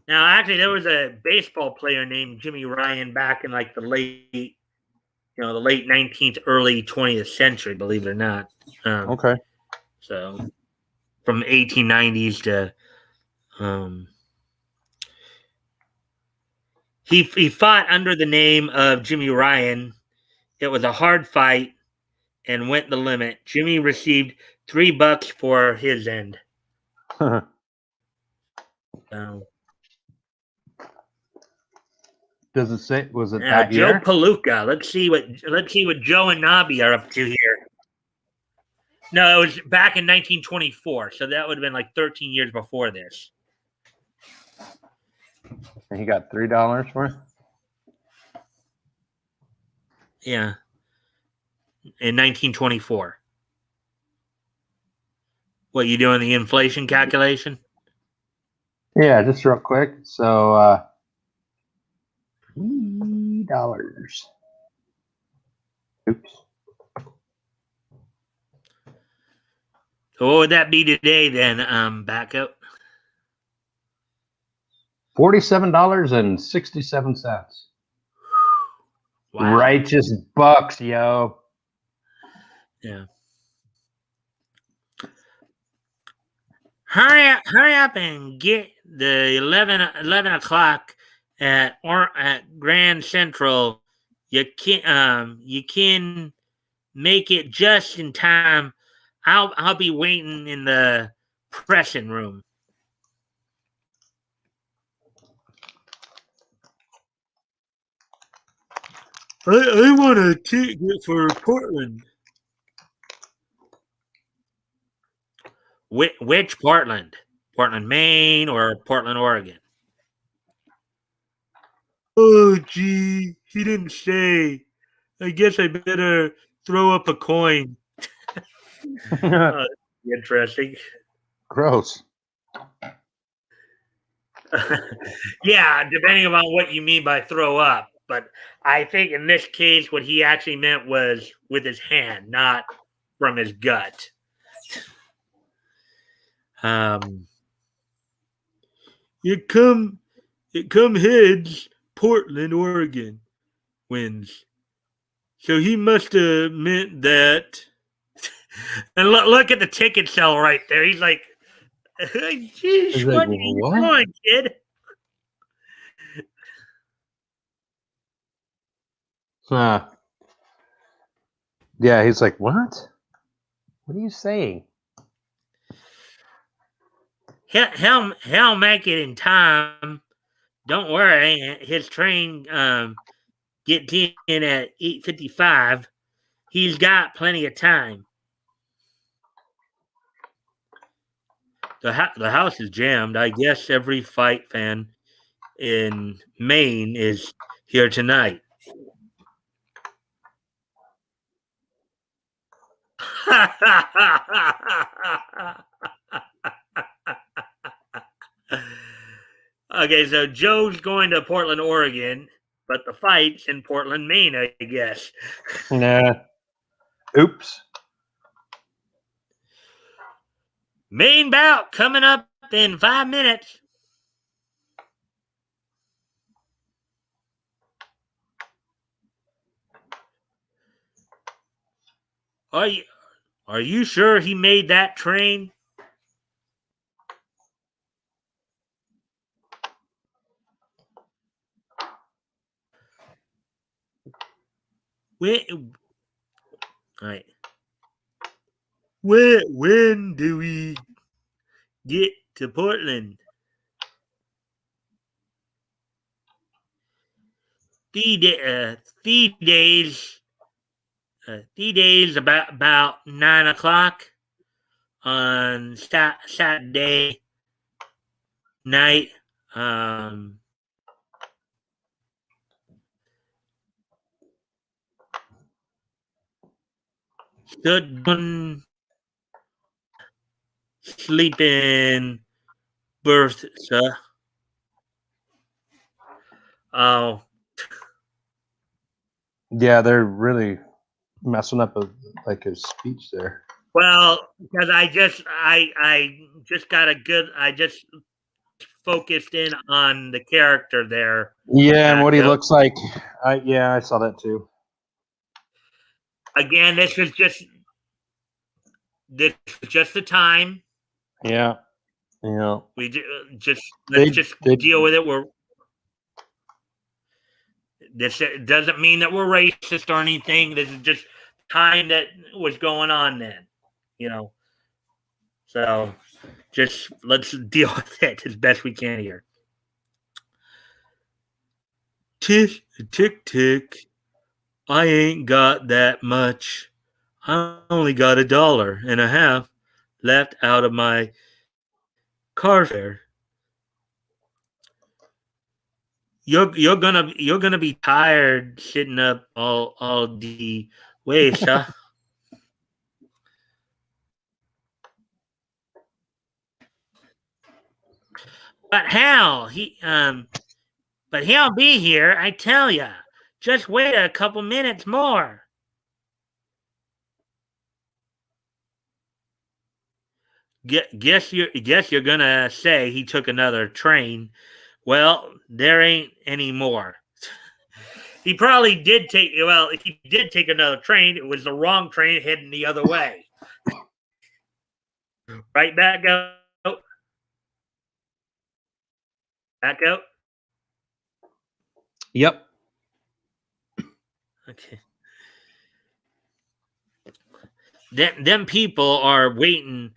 Now, actually, there was a baseball player named Jimmy Ryan back in like the late 19th, early 20th century. Believe it or not. Okay. So, from 1890s to, he fought under the name of Jimmy Ryan. It was a hard fight and went the limit. Jimmy received $3 for his end. Does it say? Was it Yeah, that Joe year? Palooka. Let's see what Joe and Nobby are up to here. No, it was back in 1924, so that would have been like 13 years before this. And he got $3 for it? Yeah. In 1924. What, you doing the inflation calculation? Yeah, just real quick. So $3. Oops. So what would that be today then, Batgoat? $47.67. Wow. Righteous bucks, yo. Yeah. Hurry up and get the 11 o'clock at Grand Central. You can make it just in time. I'll be waiting in the pressing room. I want a ticket for Portland. Which Portland? Portland, Maine, or Portland, Oregon? Oh, gee, he didn't say. I guess I better throw up a coin. Interesting. Gross. Yeah, depending on what you mean by throw up. But I think in this case, what he actually meant was with his hand, not from his gut. It come heads, Portland, Oregon wins. So he must have meant that. And look at the ticket sell right there. He's like, "Geez, what are you doing, kid?" Yeah, he's like, what? What are you saying? He'll make it in time. Don't worry. His train gets in at 8:55. He's got plenty of time. The house is jammed. I guess every fight fan in Maine is here tonight. Okay, so Joe's going to Portland, Oregon, but the fight's in Portland, Maine, I guess. Nah. Oops. Main bout coming up in 5 minutes. Are you sure he made that train? When, right. When do we get to Portland? 3 days. 3 days about 9 o'clock on Saturday night. Stood on sleeping berth, sir. Oh, Yeah, they're really messing up his speech there. well, because I just got a good. I just focused in on the character there. Yeah, and what he Batgoat. looks like. I saw that too. Again, this was just the time. Yeah, yeah. We just let's They just they deal with it. This doesn't mean that we're racist or anything. This is just time that was going on then, you know. So just let's deal with it as best we can here. Tick, tick, tick. I ain't got that much. I only got $1.50 left out of my car fare. You're gonna be tired sitting up all the way, sir. But how but he'll be here. I tell ya. Just wait a couple minutes more. Guess you're gonna say he took another train. Well, there ain't any more. He probably did take. Well, if he did take another train, it was the wrong train heading the other way. Right, back out. Back out. Yep. Okay. Them people are waiting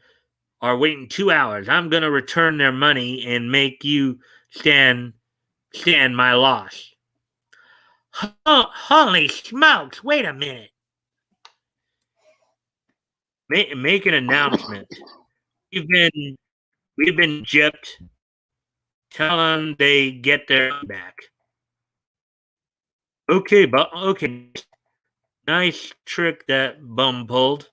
2 hours. I'm gonna return their money and make you stand my loss. Holy smokes! Wait a minute. Make an announcement. We've been gypped. Tell them they get their money back. Okay, but okay. Nice trick that bum pulled.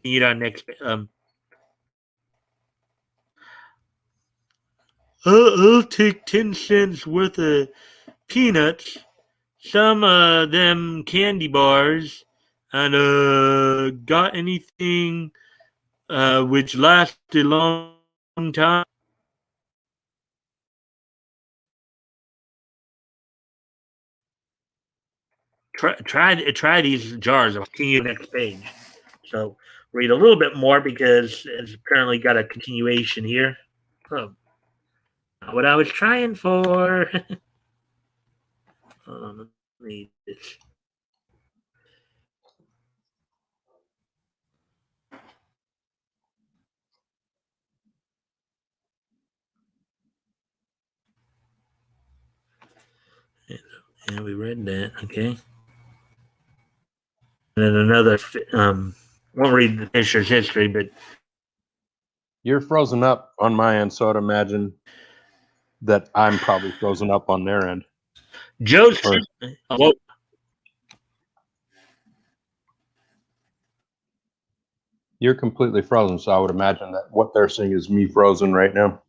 Eat our next. I'll take 10 cents worth of peanuts, some of them candy bars, and got anything which lasts a long time. Try these jars. I'll continue the next page. So read a little bit more because it's apparently got a continuation here. Oh, not what I was trying for. Let me just. Yeah, we read that. Okay. And then another. Won't read the Fisher's history, but You're frozen up on my end, so I'd imagine that I'm probably frozen up on their end. Joe's. Well, You're completely frozen, so I would imagine that what they're seeing is me frozen right now.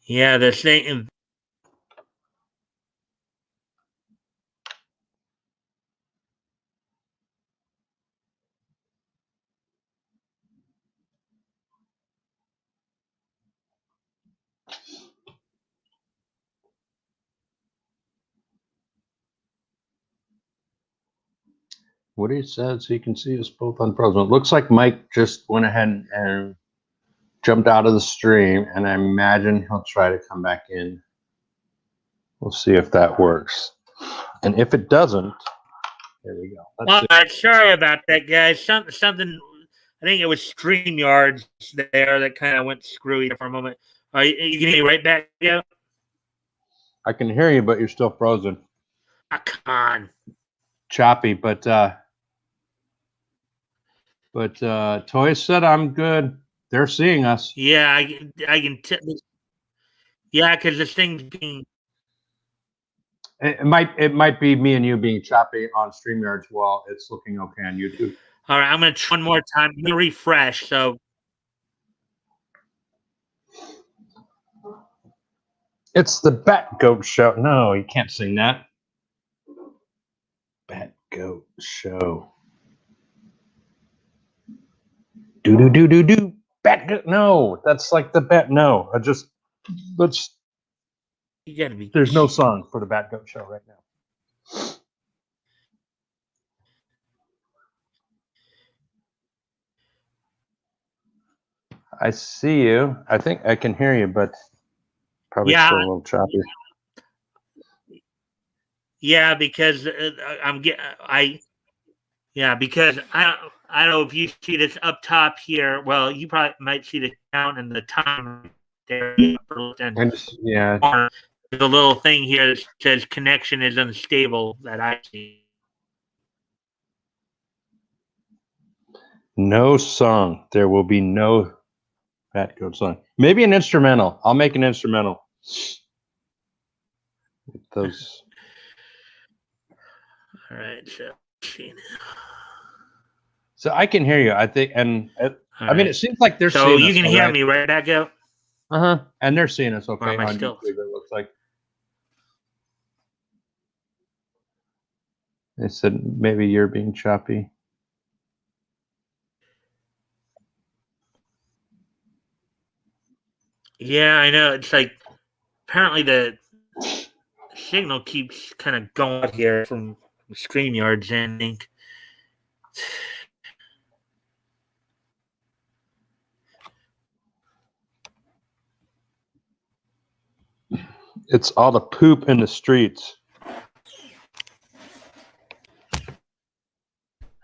Yeah, the thing. Woody says he can see us both unfrozen. It looks like Mike just went ahead and jumped out of the stream, and I imagine he'll try to come back in. We'll see if that works. And if it doesn't, there we go. All right, sorry about that, guys. Something. I think it was StreamYards there that kind of went screwy for a moment. You can hear me right back? Yeah. I can hear you, but you're still frozen. Oh, come on. Choppy, but Toys said I'm good. They're seeing us. Yeah, I can tell. Yeah, because this thing's being. It might be me and you being choppy on StreamYards while it's looking okay on YouTube. All right, I'm gonna try one more time. I'm gonna refresh. So it's the Batgoat Show. No, you can't sing that. Batgoat Show. Do. Batgoat. No, that's like the bat. No, let's. you gotta be. There's no song for the Batgoat Show right now. I see you. I think I can hear you, but probably still a little choppy. Yeah, because because I don't know if you see this up top here. Well, you probably might see the count and the time there. Yeah. There's a little thing here that says connection is unstable that I see. No song. There will be no Batgoat song. Maybe an instrumental. I'll make an instrumental. With those. All right, So I can hear you. I think, and I mean, it seems like they're so seeing us. So you can hear me, right, Batgoat? And they're seeing us okay on still? YouTube. It looks like. They said maybe you're being choppy. Yeah, I know. It's like apparently the signal keeps kind of going out here from StreamYards, and I think. It's all the poop in the streets.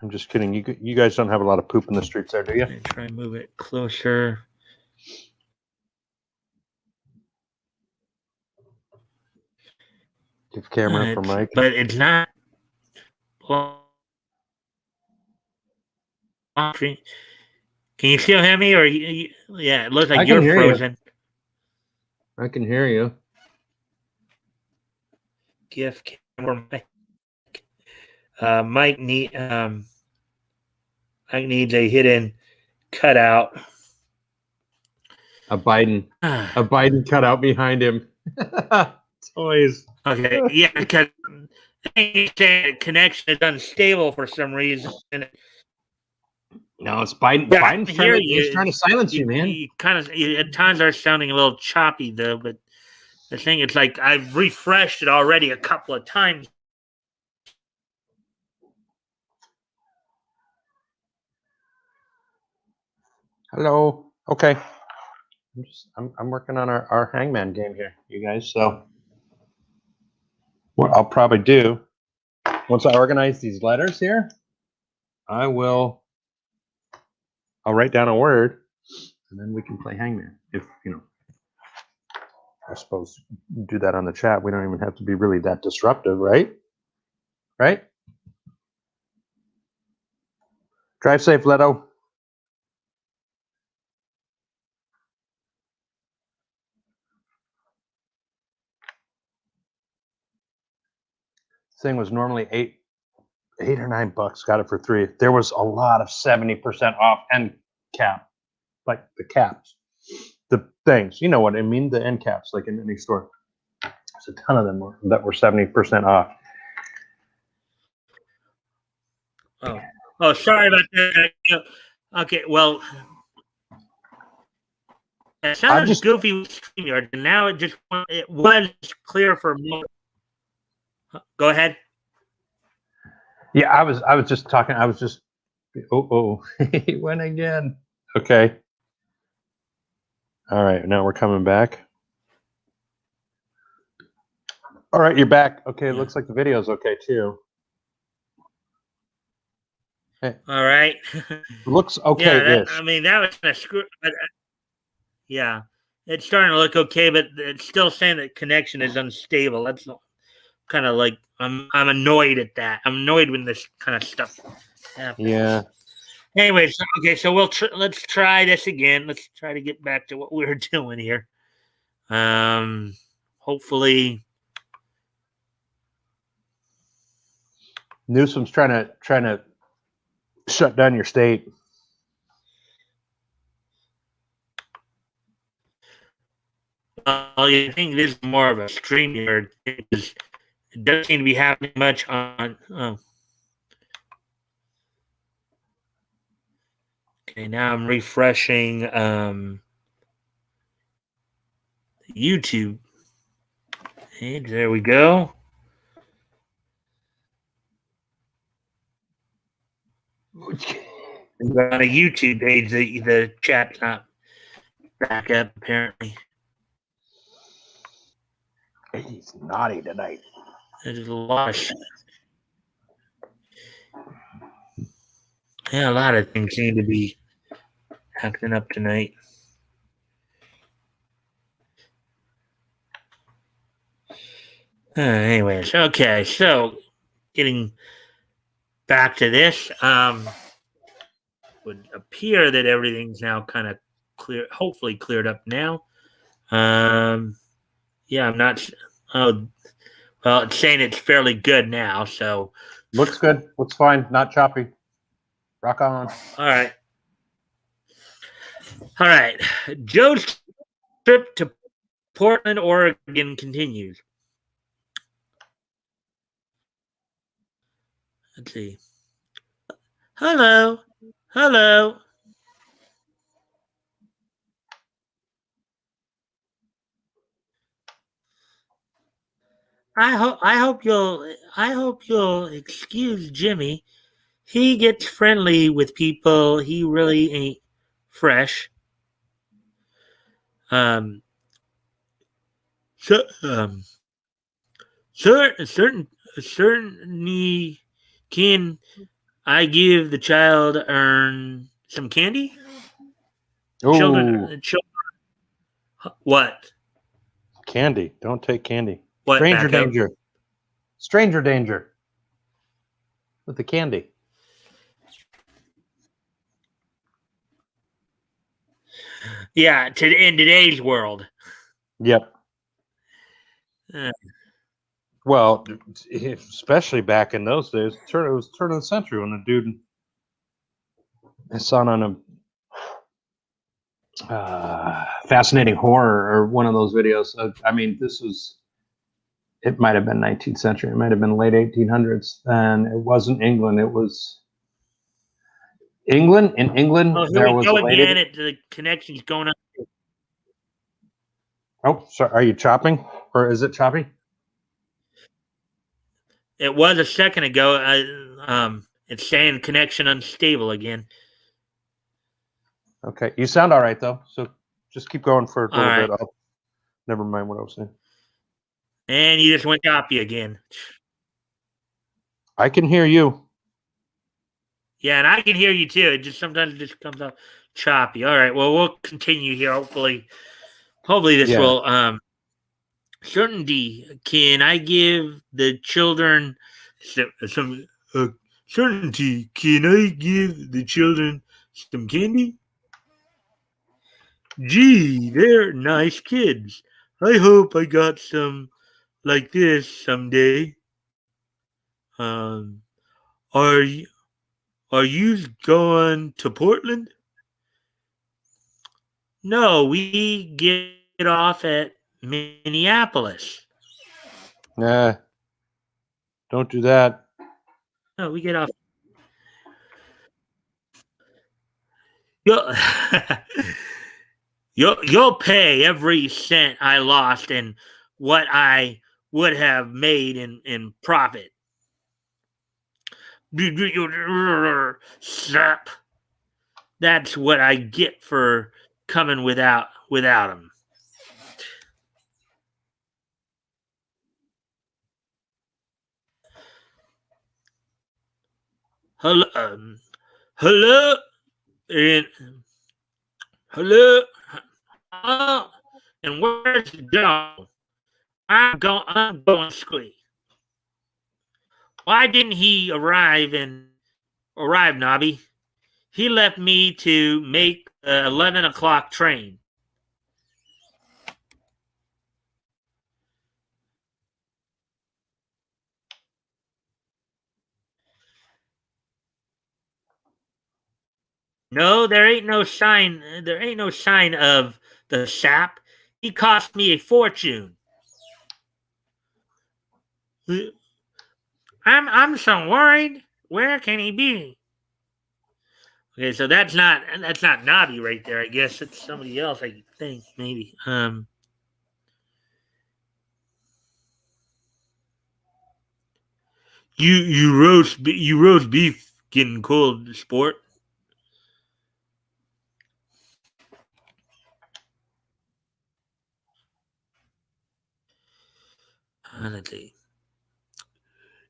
I'm just kidding. You guys don't have a lot of poop in the streets there, do you? Try and move it closer. Give camera for Mike. But it's not. Can you still hear me? Or yeah, it looks like you're frozen. I can hear you. GIF camera. Mike needs a hidden cutout. A Biden cutout behind him. Toys. Okay, yeah, because connection is unstable for some reason. No, it's Biden. Yeah, Biden's trying to silence you, man. You kind of at times are sounding a little choppy though, but the thing is, like, I've refreshed it already a couple of times. Hello. Okay. I'm working on our hangman game here, you guys. So what I'll probably do once I organize these letters here, I'll write down a word, and then we can play hangman. If I suppose do that on the chat. We don't even have to be really that disruptive, right? Right? Drive safe, Leto. This thing was normally $8 or $9. Got it for $3. There was a lot of 70% off and cap, like the caps. The things. You know what I mean? The end caps, like in any store. There's a ton of them that were 70% off. Oh, sorry about that. Okay, well, it sounded goofy with StreamYard, and now it was clear for more. Go ahead. Yeah, I was just talking. I was just. Oh, he went again. Okay. All right, now we're coming back. All right, you're back. Okay, it looks like the video's okay too. Hey. All right. Looks okay-ish. Yeah, I mean, that was kind of screw. But, yeah, it's starting to look okay, but it's still saying that connection is unstable. That's kind of like I'm annoyed at that. I'm annoyed when this kind of stuff happens. Yeah. Anyways, okay, so let's try this again. Let's try to get back to what we were doing here. Hopefully, Newsom's trying to shut down your state. I think this is more of a StreamYard. It doesn't seem to be happening much on. Okay, now I'm refreshing YouTube. And there we go. On a YouTube page, the chat's not back up, apparently. He's naughty tonight. There's a lot of a lot of things seem to be acting up tonight. Anyways, okay, so getting back to this, would appear that everything's now kind of clear, hopefully cleared up now. Yeah, I'm not. Oh, well, it's saying it's fairly good now, so looks good. Looks fine. Not choppy. Rock on. All right. All right. Joe's trip to Portland, Oregon continues. Let's see. Hello. Hello. I hope you'll excuse Jimmy. He gets friendly with people. He really ain't fresh. So, certainly can I give the child some candy? Children. What? Candy. Don't take candy. What, Stranger Batgoat? danger. Stranger danger. With the candy. Yeah, in today's world. Yep. Well, especially back in those days, it was turn of the century when the dude, his son on a fascinating horror or one of those videos. I mean, it might have been 19th century. It might have been late 1800s, and it wasn't England. It was England. In England, there was a lady. Again, the connection's going up. Oh, sorry. Are you chopping, or is it choppy? It was a second ago. It's saying connection unstable again. Okay, you sound all right though. So just keep going for a little bit. Never mind what I was saying. And you just went choppy again. I can hear you. Yeah, and I can hear you too. It just sometimes comes out choppy. All right. Well, we'll continue here. Hopefully this will. Certainty. Can I give the children some certainty? Can I give the children some candy? Gee, they're nice kids. I hope I got some like this someday. Are you going to Portland? No, we get off at Minneapolis. Nah, don't do that. No, we get off. You'll, you'll pay every cent I lost and what I would have made in profit. Sap. That's what I get for coming without him. Hello, hello, and hello, and where's Joe? I'm going squeak. Why didn't he arrive, Nobby? He left me to make the 11 o'clock train. No, there ain't no sign. There ain't no sign of the sap. He cost me a fortune. I'm so worried. Where can he be? Okay, so that's not Nobby right there. I guess it's somebody else. I think maybe. You roast beef getting cold, sport. Honestly,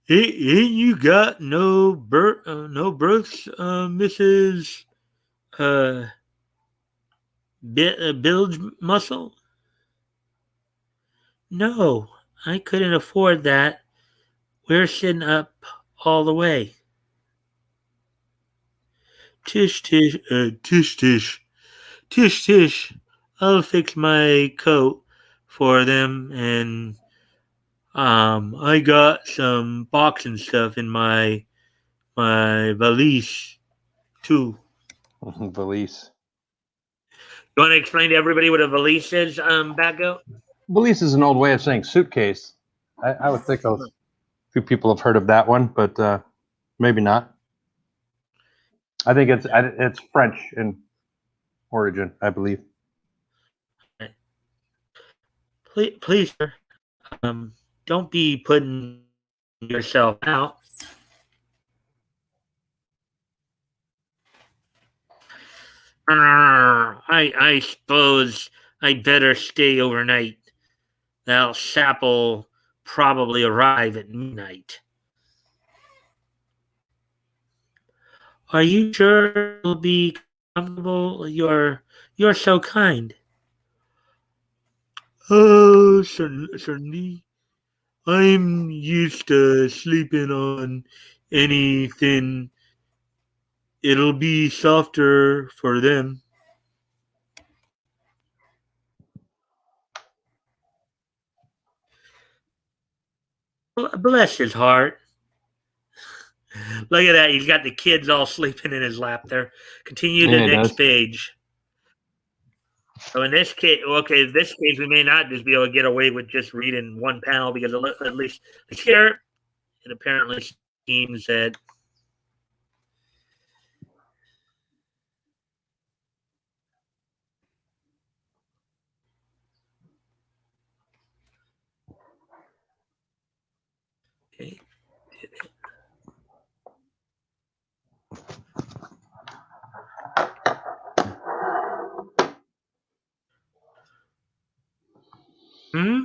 ain't you got no births, Mrs. Uh, Bilge Muscle? No, I couldn't afford that. We're sitting up all the way. Tish tish, tish tish, tish tish. I'll fix my coat for them, and I got some boxing stuff in my valise too. Valise. You want to explain to everybody what a valise is, Batgoat? Valise is an old way of saying suitcase. I would think a few people have heard of that one, but maybe not. I think it's French in origin, I believe. Please, sir, don't be putting yourself out. I suppose I'd better stay overnight. That sap'll probably arrive at midnight. Are you sure it'll be comfortable? You're so kind. Oh, certainly. I'm used to sleeping on anything. It'll be softer for them. Bless his heart. Look at that. He's got the kids all sleeping in his lap there. Continue to Yeah, the it next does. page. So in this case, we may not just be able to get away with just reading one panel because at least here it apparently seems that okay. Hmm?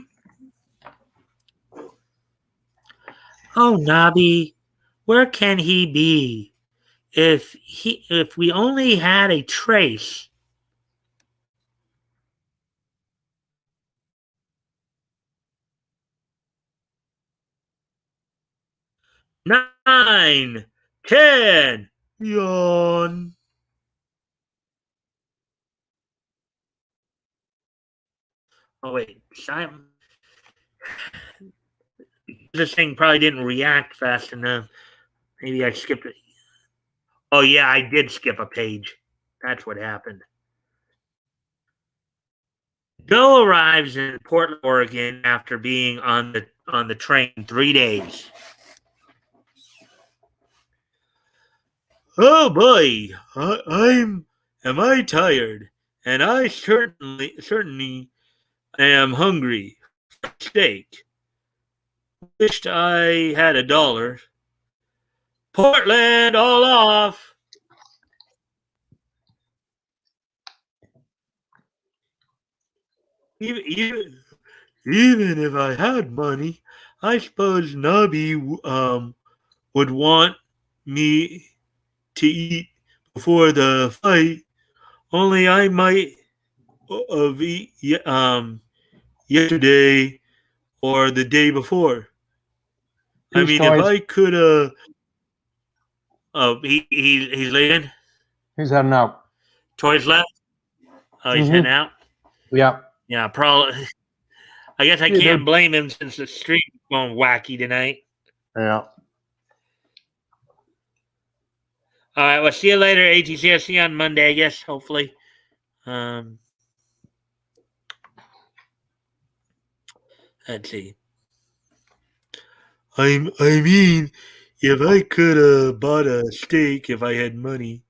Oh, Nobby, where can he be? If we only had a trace. Nine, 10, yawn. Oh wait, Simon. This thing probably didn't react fast enough. Maybe I skipped it. Oh yeah, I did skip a page. That's what happened. Joe arrives in Portland, Oregon after being on the train 3 days. Oh boy, am I tired, and I certainly am hungry for steak. Wished I had $1. Portland all off. Even, even if I had money, I suppose Nubby would want me to eat before the fight. Only I might have yesterday or the day before. I Who's mean, if toys? I could oh, he's leaving. Who's heading out? Toys left. Oh, he's heading out. Yeah. Yeah, probably. I guess I Yeah, can't blame him since the stream's going wacky tonight. Yeah. All right, well, see you later, ATC. I'll see you on Monday, I guess, hopefully. Let's see. I mean, if I could have bought a steak if I had money.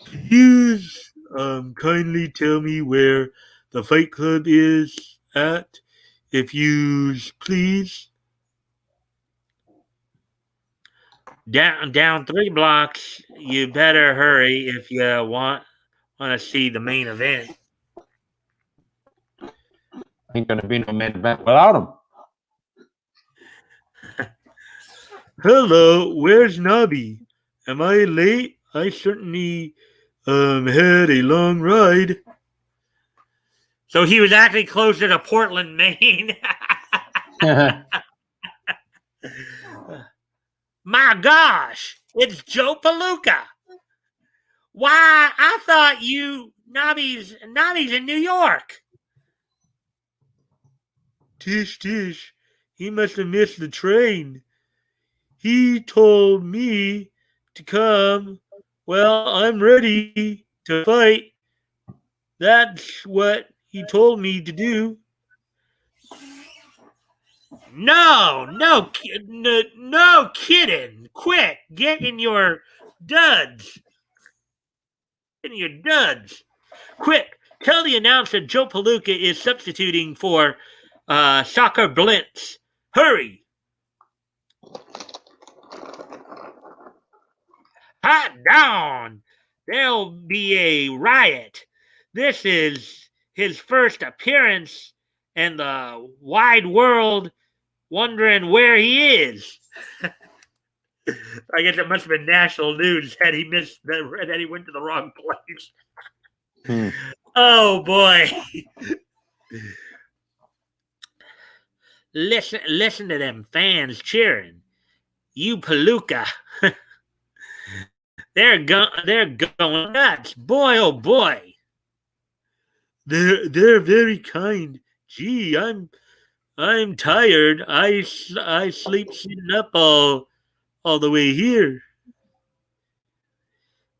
Please, kindly tell me where the Fight Club is at, if you please. Down 3 blocks. You better hurry if you want to see the main event. Ain't gonna be no main event without him. Hello, where's Nobby? Am I late? I certainly had a long ride. So he was actually closer to Portland, Maine. My gosh, it's Joe Palooka. Why, I thought Nobby's in New York. Tish, he must have missed the train. He told me to come. Well, I'm ready to fight. That's what he told me to do. No kidding. Quick, get in your duds. Quick, tell the announcer Joe Palooka is substituting for Soccer Blintz. Hurry. Hot dawn. There'll be a riot. This is his first appearance in the wide world, wondering where he is. I guess it must have been national news that he went to the wrong place. Oh boy. Listen to them fans cheering. You Palooka. They're going nuts. Boy, oh boy. They're very kind. Gee, I'm tired. I sleep sitting up all the way here.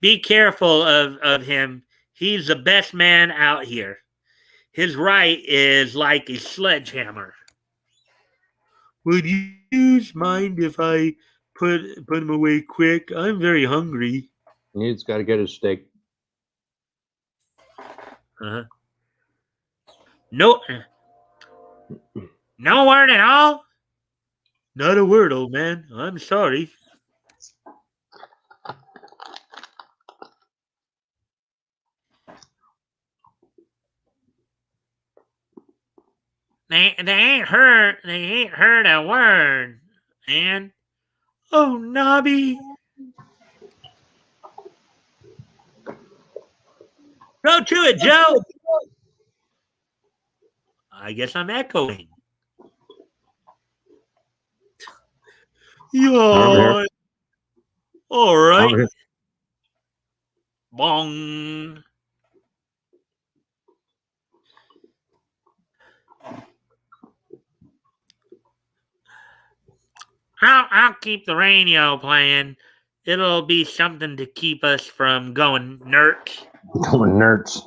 Be careful of him. He's the best man out here. His right is like a sledgehammer. Would you mind if I put him away quick? I'm very hungry. He's got to get his steak. Uh-huh. No word at all? Not a word, old man. I'm sorry. They ain't heard a word, man. Oh, Nobby. Go to it, Joe. I guess I'm echoing. Yeah. All right. Bong. I'll keep the radio playing. It'll be something to keep us from going nerds. Going nerds.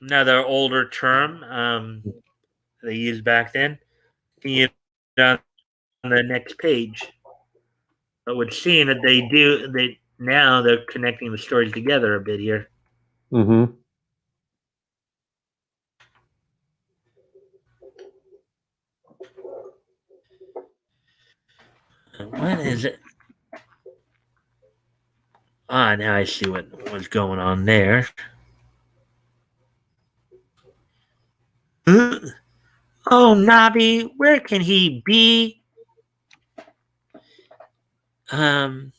another older term they used back then. See it on the next page. It would seem that they now they're connecting the stories together a bit here. Mm-hmm. What is it? Ah, now I see what was going on there. Huh? Oh, Nobby, where can he be? Um,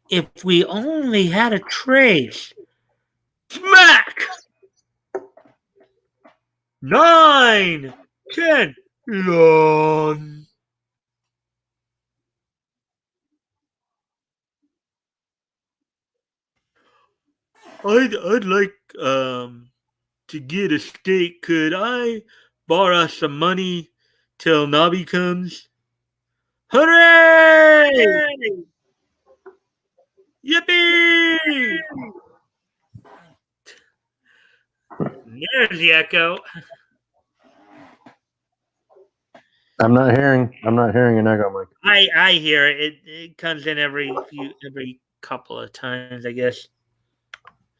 if we only had a trace. Smack! 9, 10, yawn. I'd like to get a steak. Could I borrow some money till Nobby comes? Hooray! Yay! Yippee! There's the echo. I'm not hearing an echo, Mike. I hear it. It comes in every couple of times, I guess.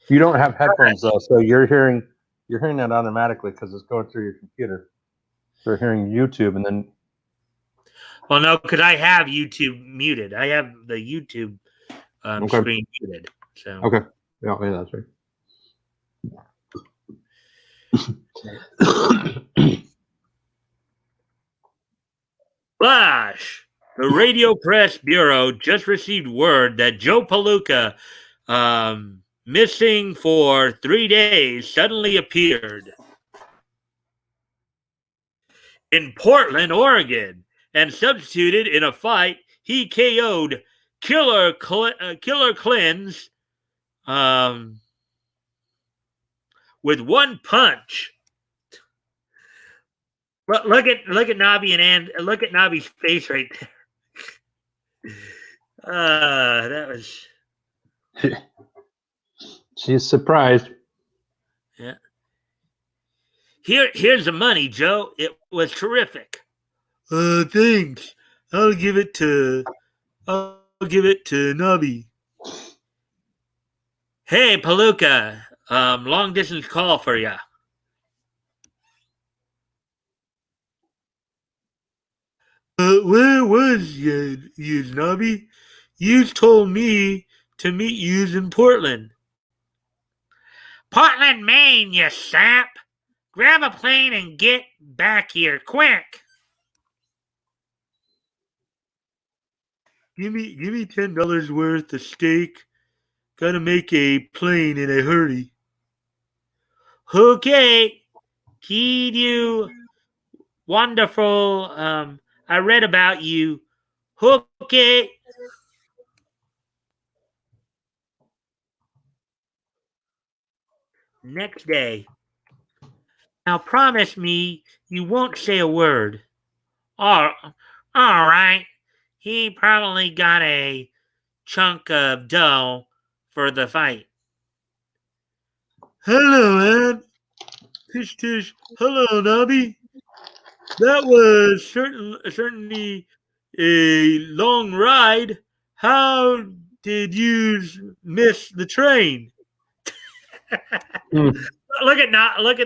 You don't have headphones though, so you're hearing that automatically because it's going through your computer. You're hearing YouTube, and then Well, no, because I have YouTube muted. I have the YouTube Okay. screen muted. So Okay. Yeah, that's right. Flash! The Radio Press Bureau just received word that Joe Palooka, missing for 3 days, suddenly appeared in Portland, Oregon, and substituted in a fight. He KO'd Killer Cleanse with one punch. Look at Nobby and look at Nobby's face right there. That was. She's surprised. Yeah. Here's the money, Joe. It was terrific. Thanks. I'll give it to Nobby. Hey, Palooka. Long distance call for ya. Where was you, Nobby? You told me to meet you in Portland. Portland, Maine, you sap. Grab a plane and get back here quick. Give me $10 worth of steak. Gotta make a plane in a hurry. Okay. Keyed you. Wonderful. I read about you. Okay. Next day. Now promise me you won't say a word. All right. He probably got a chunk of dough for the fight. Hello, man. Tish tish. Hello, Nobby. That was certainly a long ride. How did you miss the train? Look at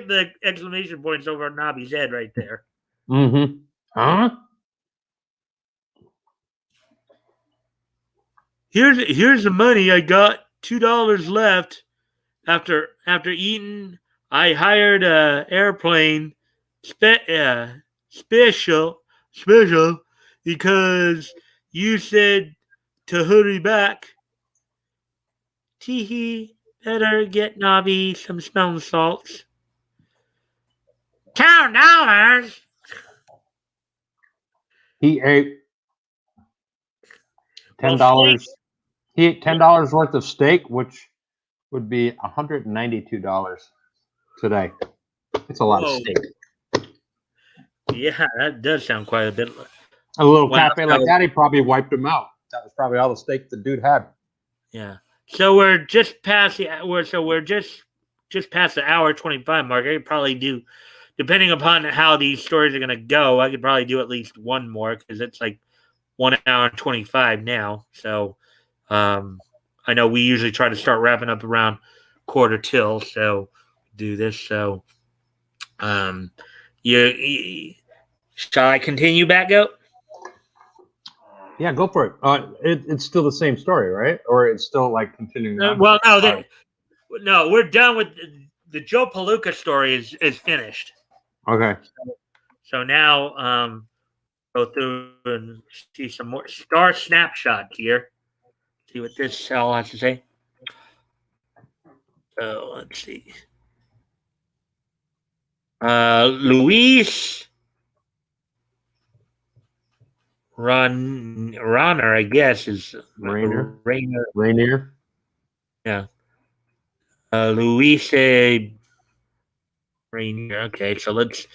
the exclamation points over Nobby's head right there. Mm-hmm. Huh? Here's the money. I got $2 left after eating. I hired a airplane special because you said to hurry back. Teehee, better get Nobby some smelling salts. $10. He ate $10. He ate $10 worth of steak, which would be $192 today. It's a lot of steak. Yeah, that does sound quite a bit. A little cafe like that, he probably wiped him out. That was probably all the steak the dude had. Yeah. So we're just past the. We're just just past the hour 25 mark. I could probably do, depending upon how these stories are going to go, I could probably do at least one more because it's like 1 hour and 25 now. So I know we usually try to start wrapping up around quarter till. So do this. So you shall I continue, Batgoat? Yeah, go for it. It's still the same story, right? Or it's still like continuing on? Well, no, we're done with the Joe Palooka story is finished. Okay. So now go through and see some more star snapshots here. See what this cell has to say. So let's see. Luis Runner, I guess, is Rainier. Yeah. Luis Rainier. Okay, so let's.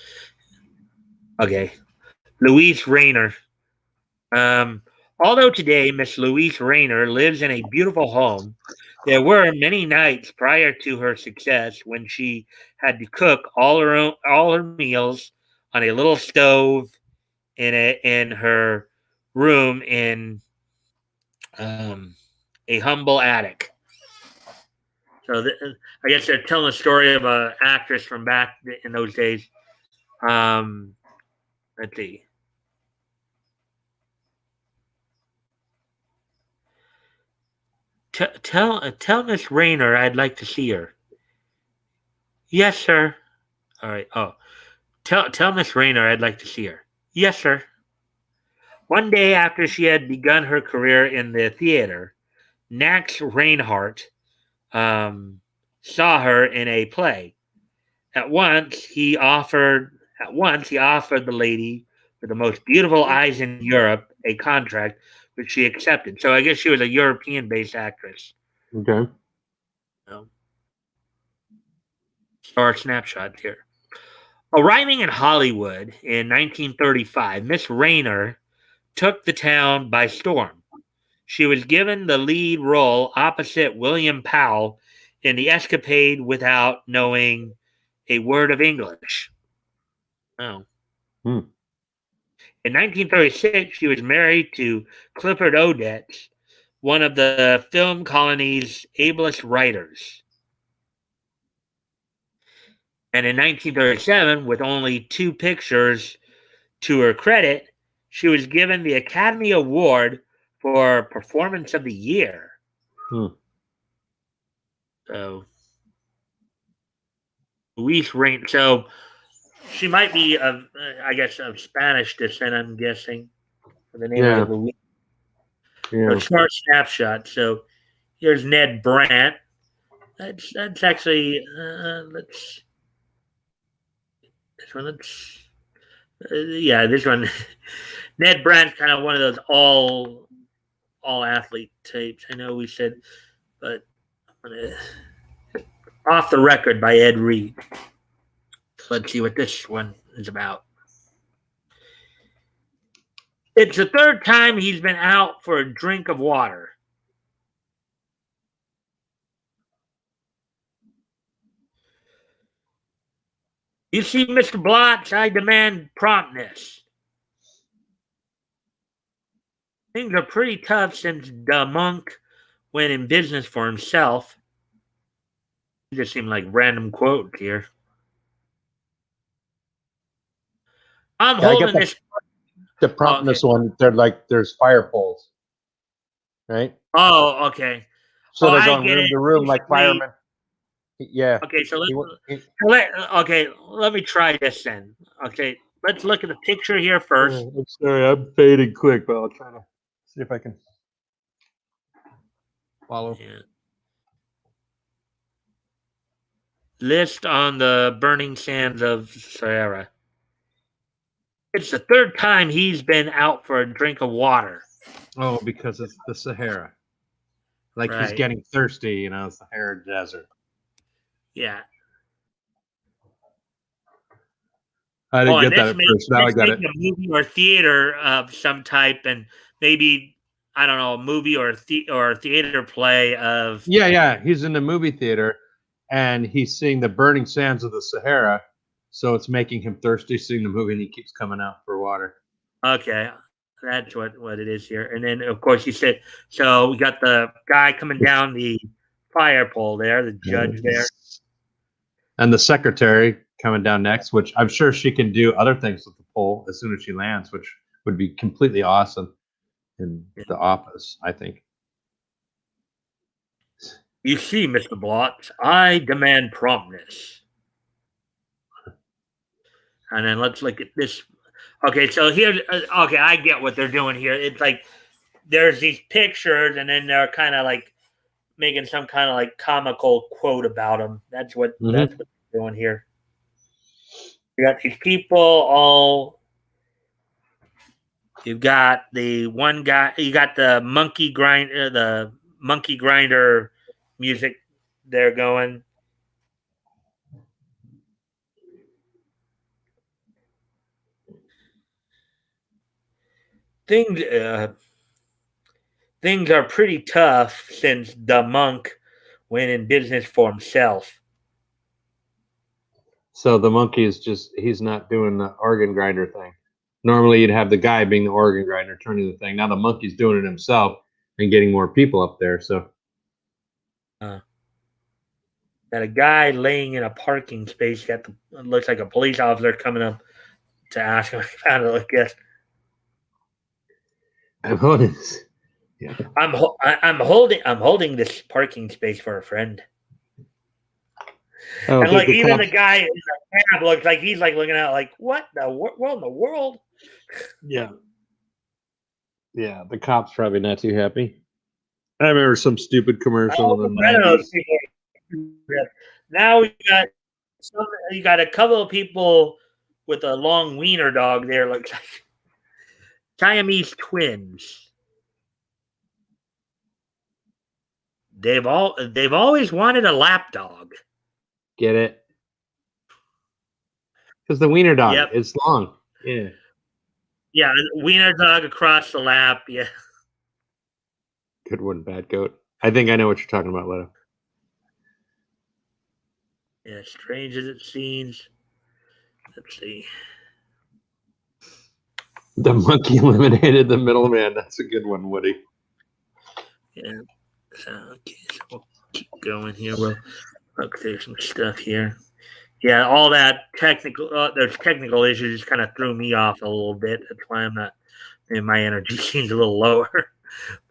Okay. Louise Rayner. Although today Miss Louise Rayner lives in a beautiful home, there were many nights prior to her success when she had to cook all her meals on a little stove in her room in a humble attic. So I guess they're telling a story of an actress from back in those days. Let's see. Tell Miss Rayner I'd like to see her. Yes, sir. All right. Oh, tell Miss Rayner I'd like to see her. Yes, sir. One day after she had begun her career in the theater, Max Reinhardt saw her in a play. At once he offered the lady with the most beautiful eyes in Europe a contract, which she accepted. So I guess she was a European-based actress. Okay. Star snapshot here. Arriving in Hollywood in 1935, Miss Rayner took the town by storm. She was given the lead role opposite William Powell in The Escapade without knowing a word of English. Oh. In 1936, she was married to Clifford Odets, one of the film colony's ablest writers. And in 1937, with only 2 pictures to her credit, she was given the Academy Award for Performance of the Year. So, Luis Rain. So, she might be of, I guess, of Spanish descent. I'm guessing. The name of Luis. So, short snapshot. So, here's Ned Brandt. That's actually let's. This one. This one. Ned Brandt's kind of one of those all athlete tapes. I know we said, but Off the Record by Ed Reed. Let's see what this one is about. It's the 3rd time he's been out for a drink of water. You see, Mr. Blotz, I demand promptness. Things are pretty tough since the monk went in business for himself. It just seemed like random quote here. I'm holding this. The promptness one, they're like, there's fire poles, right? Oh, okay. So they're going room to room like firemen. Yeah. Okay, so let me try this then. Okay, let's look at the picture here first. I'm sorry, I'm fading quick, but I'll try to see if I can follow. Yeah. List on the burning sands of Sahara. It's the 3rd time he's been out for a drink of water. Oh, because it's the Sahara. Like he's getting thirsty, Sahara Desert. Yeah. I didn't get that at first. Now I got it. A movie or theater of some type, and maybe I don't know, a movie or a theater play of. Yeah. He's in the movie theater, and he's seeing the burning sands of the Sahara, so it's making him thirsty. Seeing the movie, and he keeps coming out for water. Okay, that's what it is here. And then of course you said so. We got the guy coming down the fire pole there, the judge there. And the secretary coming down next, which I'm sure she can do other things with the pole as soon as she lands, which would be completely awesome in the office, I think. You see, Mr. Blotz, I demand promptness. And then let's look at this. Okay, so here, okay, I get what they're doing here. It's like there's these pictures, and then they're kind of like making some kind of like comical quote about them. That's what they're doing here. You got these people all. You've got the one guy. You got the monkey grinder music. They're going. Things things are pretty tough since the monk went in business for himself. So the monkey is he's not doing the organ grinder thing. Normally you'd have the guy being the organ grinder turning the thing. Now the monkey's doing it himself and getting more people up there. So Got a guy laying in a parking space. Got the looks like a police officer coming up to ask him how to look at. I'm holding this. Yeah. I'm holding this parking space for a friend. Oh, and like even the guy in the cab looks like he's like looking out like what the world in the world? Yeah. Yeah, the cop's probably not too happy. I remember some stupid commercial in the 90s. Now you got a couple of people with a long wiener dog there, looks like Siamese twins. They've always wanted a lap dog. Get it? Because the wiener dog is long. Yeah. Yeah, wiener dog across the lap. Yeah. Good one, Batgoat. I think I know what you're talking about, Leto. Yeah, strange as it seems. Let's see. The monkey eliminated the middleman. That's a good one, Woody. Yeah. So, okay, so we'll keep going here. We'll look through some stuff here. Yeah, all that those technical issues kind of threw me off a little bit. That's why I'm not, my energy seems a little lower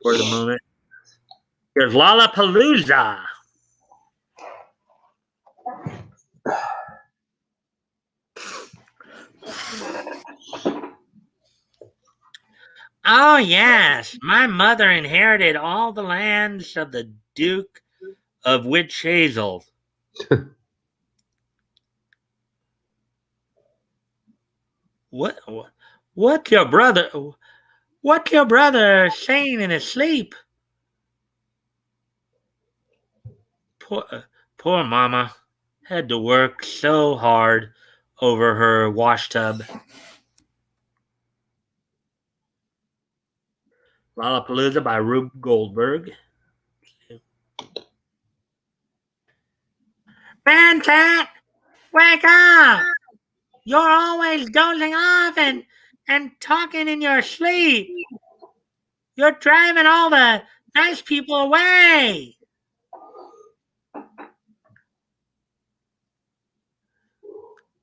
for the moment. There's Lollapalooza. Oh, yes. My mother inherited all the lands of the Duke of Witch Hazel. What's your brother saying in his sleep? Poor mama had to work so hard over her wash tub. Lollapalooza by Rube Goldberg. Fantat, wake up! You're always dozing off and talking in your sleep. You're driving all the nice people away.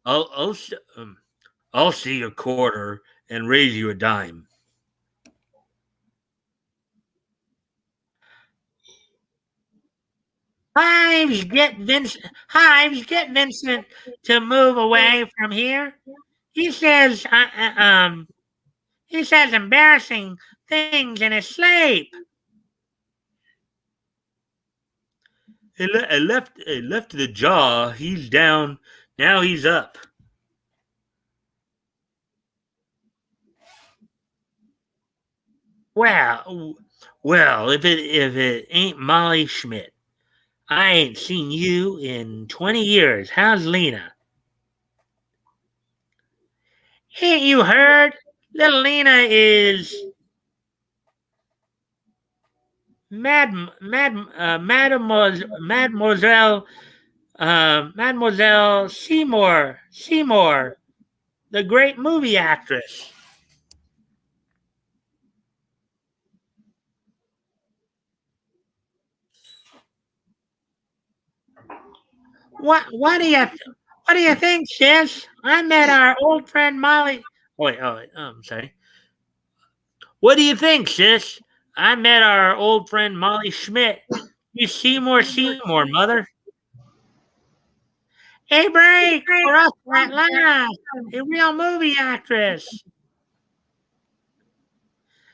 I'll see a quarter and raise you a dime. Hives, get Vincent to move away from here. He says embarrassing things in his sleep. I left the jaw. He's down. Now he's up. Well, if it ain't Molly Schmidt. I ain't seen you in 20 years. How's Lena? Ain't you heard? Little Lena is Mademoiselle Mademoiselle Seymour, the great movie actress. What do you think, sis? I met our old friend Molly. I'm sorry. What do you think, sis? I met our old friend Molly Schmidt. You Seymour, mother. A break for us at last. A real movie actress.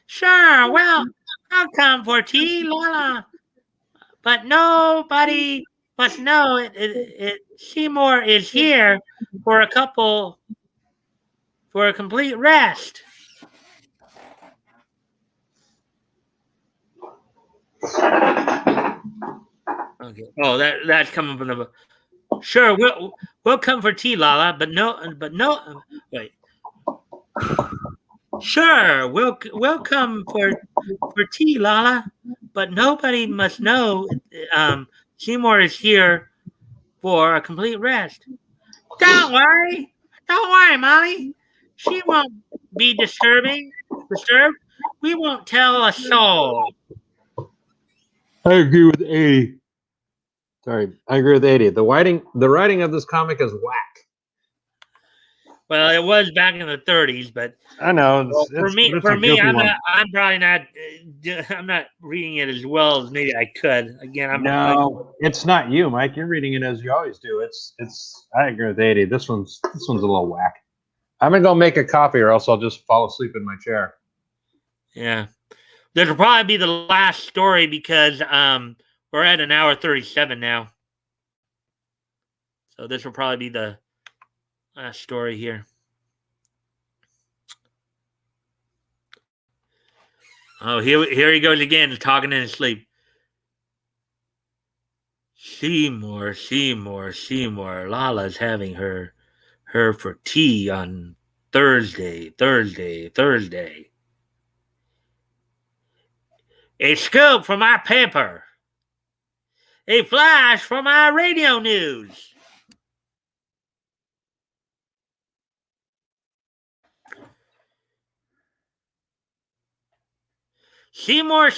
Sure, well, I'll come for tea, Lala. But nobody must know Seymour is here for a complete rest. Okay. Oh, that's coming from the. Sure, we'll come for tea, Lala. But no. Wait. Sure, we'll come for tea, Lala. But nobody must know. Seymour is here for a complete rest. Don't worry, Molly. She won't be disturbed. We won't tell a soul. I agree with 80. Sorry, I agree with 80. The writing of this comic is whack. Well, it was back in the 30s, but I know. for me, it's a goofy I'm one. not. I'm probably not. I'm not reading it as well as maybe I could. Again, No, it's not you, Mike. You're reading it as you always do. It's. I agree with 80. This one's a little whack. I'm gonna go make a coffee, or else I'll just fall asleep in my chair. Yeah, this will probably be the last story because we're at an hour 37 now. So this will probably be the last story here. Oh, here he goes again, talking in his sleep. Seymour. Lala's having her for tea on Thursday. A scoop from our paper. A flash from our radio news. Seymour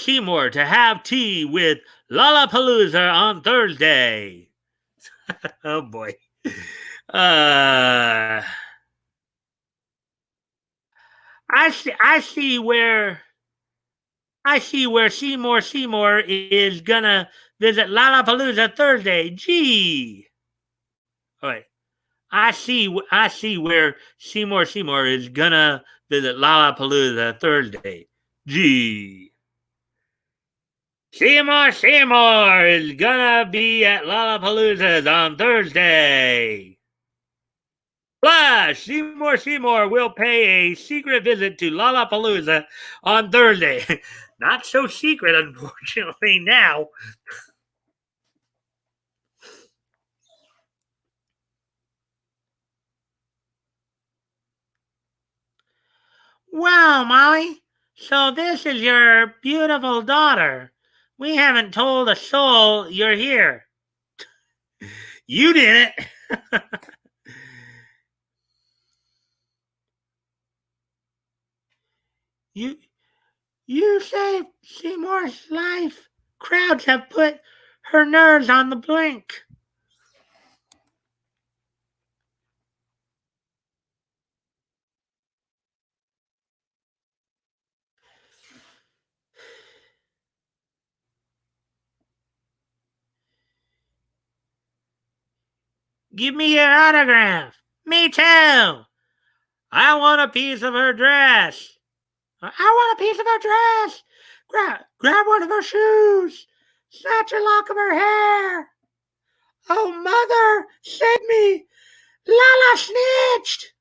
to have tea with Lollapalooza on Thursday. Oh boy. I see where Seymour is gonna visit Lollapalooza Thursday. Gee. All right. I see where Seymour is gonna visit Lollapalooza Thursday. Gee. Seymour is gonna be at Lollapalooza on Thursday. Flash! Seymour will pay a secret visit to Lollapalooza on Thursday. Not so secret, unfortunately, now. Wow, Molly. So this is your beautiful daughter. We haven't told a soul you're here. You didn't. You saved Seymour's life. Crowds have put her nerves on the blink. Give me your autograph. Me too. I want a piece of her dress. I want a piece of her dress. Grab one of her shoes. Snatch a lock of her hair. Oh, mother, save me. Lala snitched.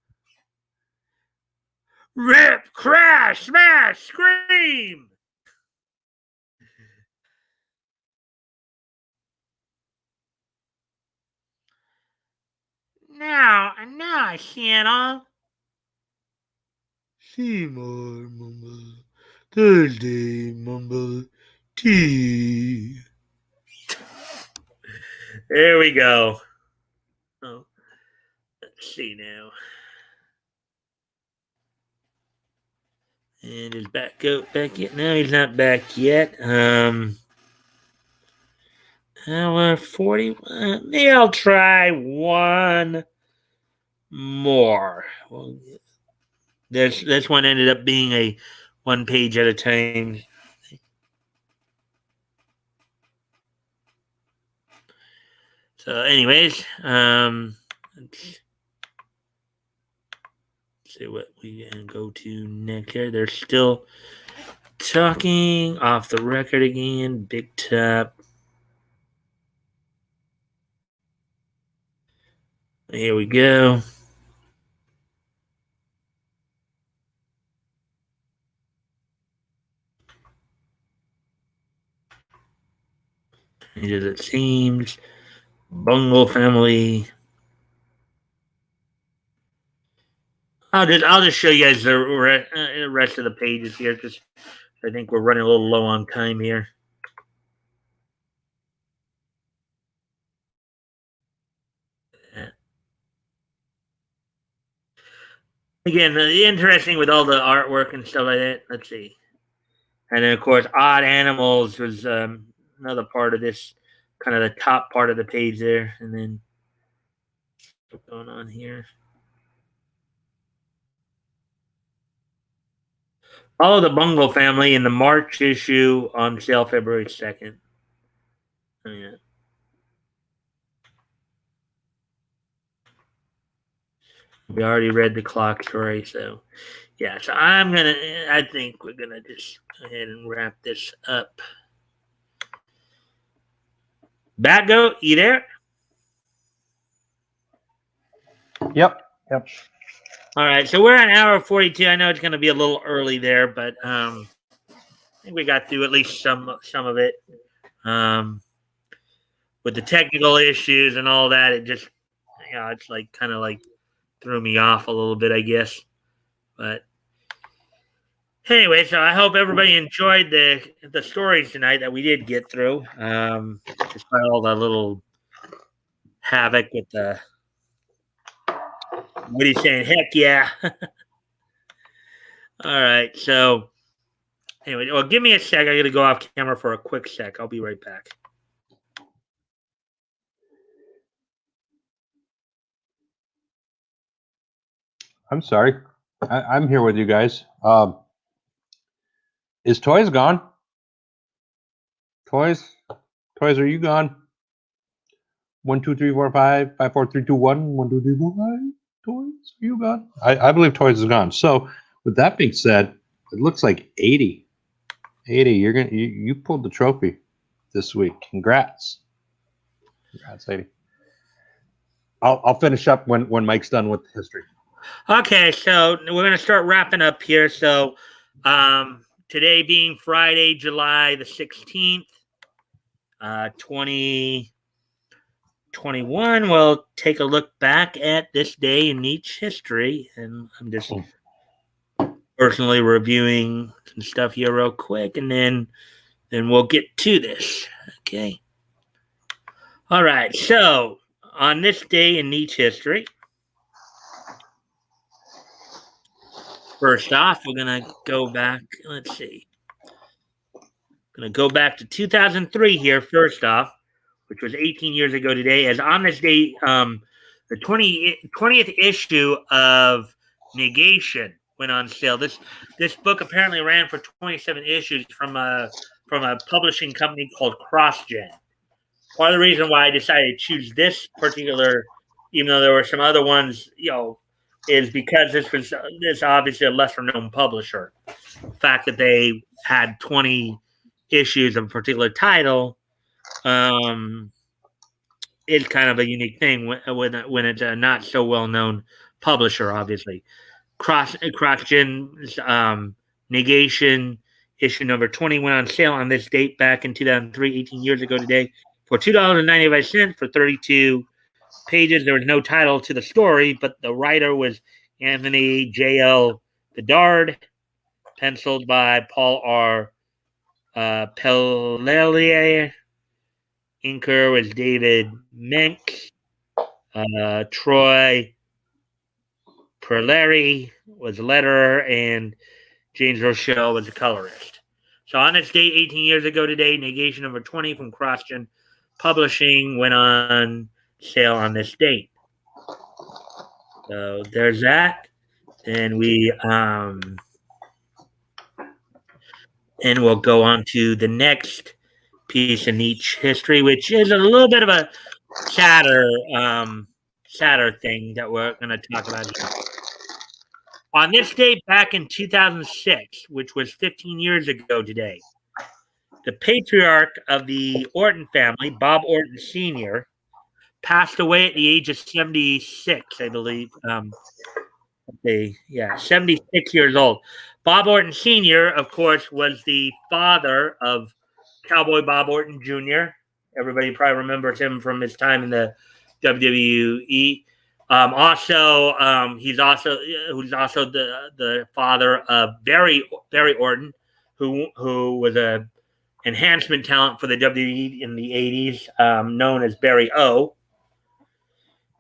Rip, crash, smash, scream. Now I see it all. Seymour, mumble. Thursday, mumble. Tea. There we go. see now. And is Batgoat back yet? No, he's not back yet. Hour 40. Maybe I'll try one more. Well, this one ended up being a one page at a time. So, anyways, let's see what we can go to next here. They're still talking off the record again. Big top. Here we go. It seems. Bungle family. I'll just show you guys the rest of the pages here because I think we're running a little low on time here. Again, interesting with all the artwork and stuff like that. Let's see. And then, of course, Odd Animals was another part of this, kind of the top part of the page there. And then what's going on here? All of the Bungle family in the March issue on sale February 2nd. Oh, yeah. We already read the clock story, so yeah. So I think we're gonna just go ahead and wrap this up. Batgoat, you there? Yep. All right, so we're at hour 42. I know it's gonna be a little early there, but I think we got through at least some of it. With the technical issues and all that, it just it's like kind of like threw me off a little bit, I guess. But anyway, so I hope everybody enjoyed the stories tonight that we did get through. Despite all the little havoc with the Woody saying, heck yeah. All right, so anyway, well, give me a sec. I got to go off camera for a quick sec. I'll be right back. I'm sorry. I'm here with you guys. Is Toys gone? Toys, are you gone? 1, 2, 3, 4, 5, 5, 4, 3, 2, 1, 1, 2, 3, 4, 5. Toys, are you gone? I believe Toys is gone. So, with that being said, it looks like 80. 80, you pulled the trophy this week. Congrats, 80. I'll finish up when Mike's done with history. Okay, so we're gonna start wrapping up here. So, today being Friday, July the 16th, 2021, we'll take a look back at this day in each history, and I'm just personally reviewing some stuff here real quick, and then we'll get to this. Okay. All right. So on this day in each history, first off, we're gonna go back. Let's see. Gonna go back to 2003 here. First off, which was 18 years ago today, as on this day, the 20th issue of Negation went on sale. This book apparently ran for 27 issues from a publishing company called CrossGen. Part of the reason why I decided to choose this particular, even though there were some other ones, is because this obviously a lesser known publisher. The fact that they had 20 issues of a particular title is kind of a unique thing when it's a not so well known publisher. Obviously, CrossGen's Negation issue number 20 went on sale on this date back in 2003, 18 years ago today, for $2.95 for 32 pages. There was no title to the story, but the writer was Anthony J.L. Bedard, penciled by Paul R. Pellelier. Inker was David Menck. Troy Crowlery was a letterer, and James Rochelle was a colorist. So on this date, 18 years ago today, Negation number 20 from CrossGen Publishing went on sale on this date. So there's that. And we'll go on to the next piece of niche history, which is a little bit of a sadder thing that we're going to talk about here. On this date, back in 2006, which was 15 years ago today, the patriarch of the Orton family, Bob Orton Sr., passed away at the age of 76, I believe. 76 years old. Bob Orton Sr., of course, was the father of Cowboy Bob Orton Jr. Everybody probably remembers him from his time in the WWE. He's also the father of Barry Orton, who was a enhancement talent for the WWE in the 80s, known as Barry O.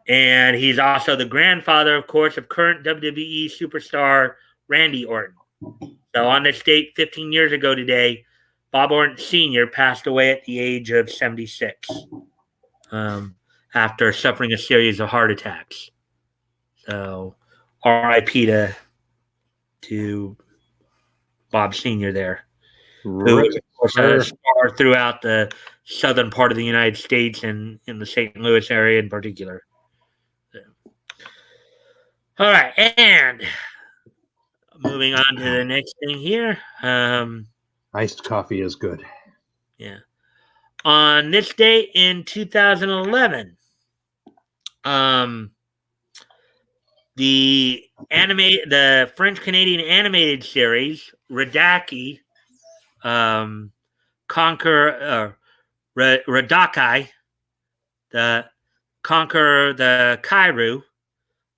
And he's also the grandfather, of course, of current WWE superstar Randy Orton. So on this date, 15 years ago today, Bob Orton Sr. passed away at the age of 76 after suffering a series of heart attacks. So R.I.P. to Bob Sr. there, who was, of course, a star throughout the southern part of the United States and in the St. Louis area in particular. All right, and moving on to the next thing here. Iced coffee is good. Yeah. On this date in 2011, the French-Canadian animated series Radakai, Radakai, the Conquer the Kairu,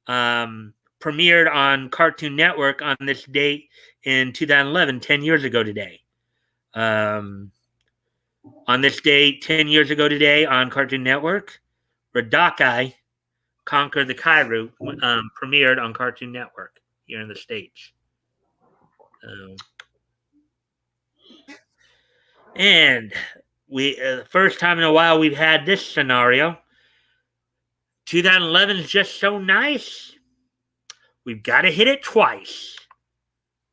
premiered on Cartoon Network on this date in 2011, 10 years ago today. On this date, 10 years ago today on Cartoon Network, Radakai, Conquer the Kairu, premiered on Cartoon Network here in the States. And we, the first time in a while we've had this scenario. 2011 is just so nice. We've got to hit it twice.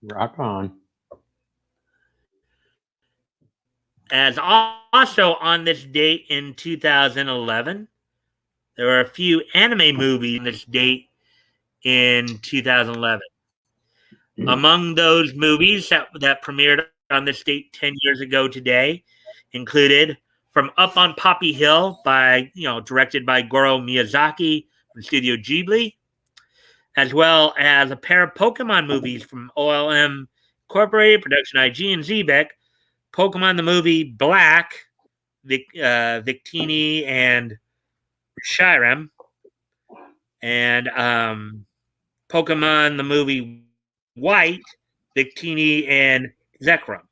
Rock on. As also on this date in 2011, there were a few anime movies on this date in 2011. Among those movies that premiered on this date 10 years ago today included From Up on Poppy Hill directed by Goro Miyazaki from Studio Ghibli, as well as a pair of Pokemon movies from OLM Incorporated, Production IG, and Xebec. Pokemon the movie Black, Victini and Reshiram, and Pokemon the movie White, Victini and Zekrom.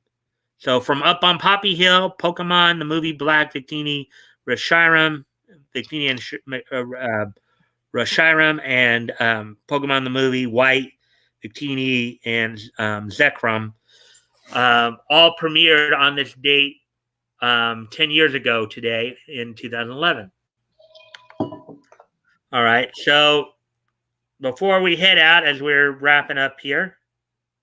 So From Up on Poppy Hill, Pokemon the movie Black, Victini, Reshiram, Victini and Reshiram, and Pokemon the movie White, Victini and Zekrom, all premiered on this date 10 years ago today in 2011. All right, so before we head out, as we're wrapping up here,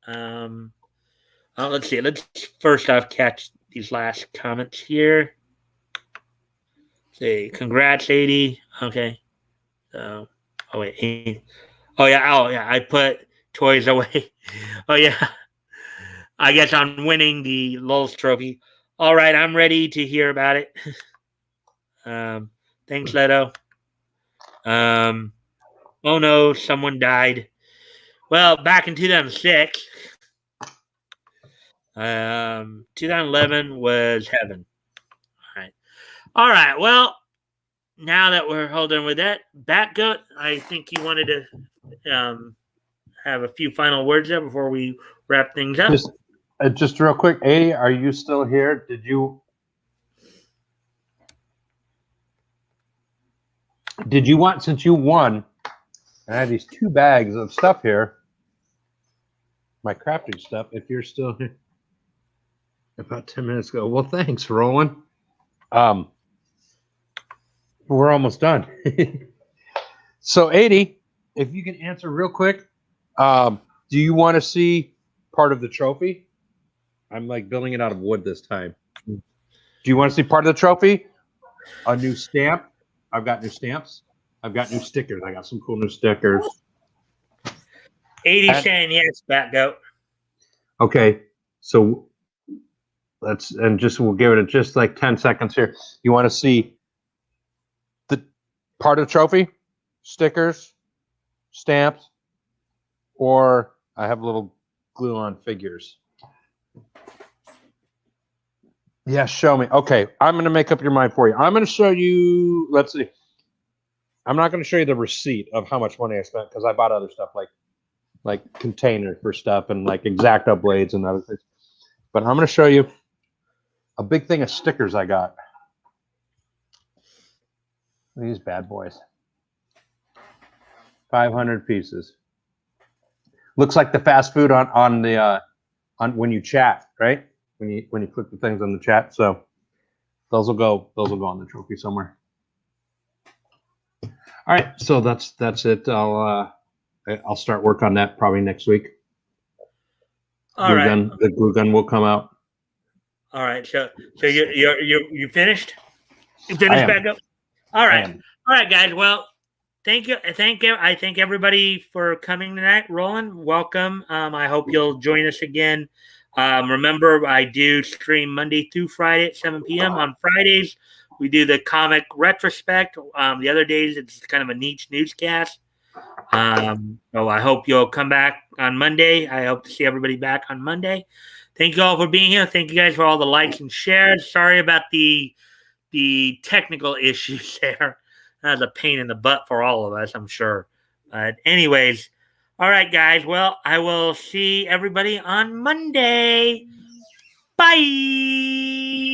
let's see. Let's first off catch these last comments here. Let's see, congrats, 80. Okay. Oh wait. Oh yeah. I put toys away. Oh yeah. I guess I'm winning the Lulz trophy. All right, I'm ready to hear about it. Thanks, Leto. Oh no, someone died. Well, back in 2006, 2011 was heaven. All right. Well, now that we're holding with that, Batgoat, I think you wanted to have a few final words there before we wrap things up. Just real quick, 80, are you still here? Did you want, since you won, I have these 2 bags of stuff here. My crafting stuff. If you're still here. About 10 minutes ago. Well, thanks, Roland. We're almost done. So 80, if you can answer real quick, do you want to see part of the trophy? I'm like building it out of wood this time. Do you want to see part of the trophy? A new stamp. I've got new stamps. I've got new stickers. I got some cool new stickers. 80 saying yes, Batgoat. Okay, so we'll give it just like 10 seconds here. You want to see the part of the trophy, stickers, stamps, or I have little glue on figures. Yeah, show me. Okay, I'm going to make up your mind for you. I'm going to show you, let's see. I'm not going to show you the receipt of how much money I spent because I bought other stuff like container for stuff and like X-Acto blades and other things. But I'm going to show you a big thing of stickers I got. These bad boys. 500 pieces. Looks like the fast food on when you chat, right? When you click the things on the chat. So those will go on the trophy somewhere. All right, so that's it. I'll start work on that probably next week. All right. The glue gun will come out. All right. So you finished? You finished, Batgoat? All right, guys. Well, thank you. I thank everybody for coming tonight. Roland, welcome. I hope you'll join us again. Remember, I do stream Monday through Friday at 7 p.m. On Fridays, we do the comic retrospect. The other days, it's kind of a niche newscast. So I hope you'll come back on Monday. I hope to see everybody back on Monday. Thank you all for being here. Thank you guys for all the likes and shares. Sorry about the technical issues there. That was a pain in the butt for all of us, I'm sure. But anyways, all right, guys. Well, I will see everybody on Monday. Bye.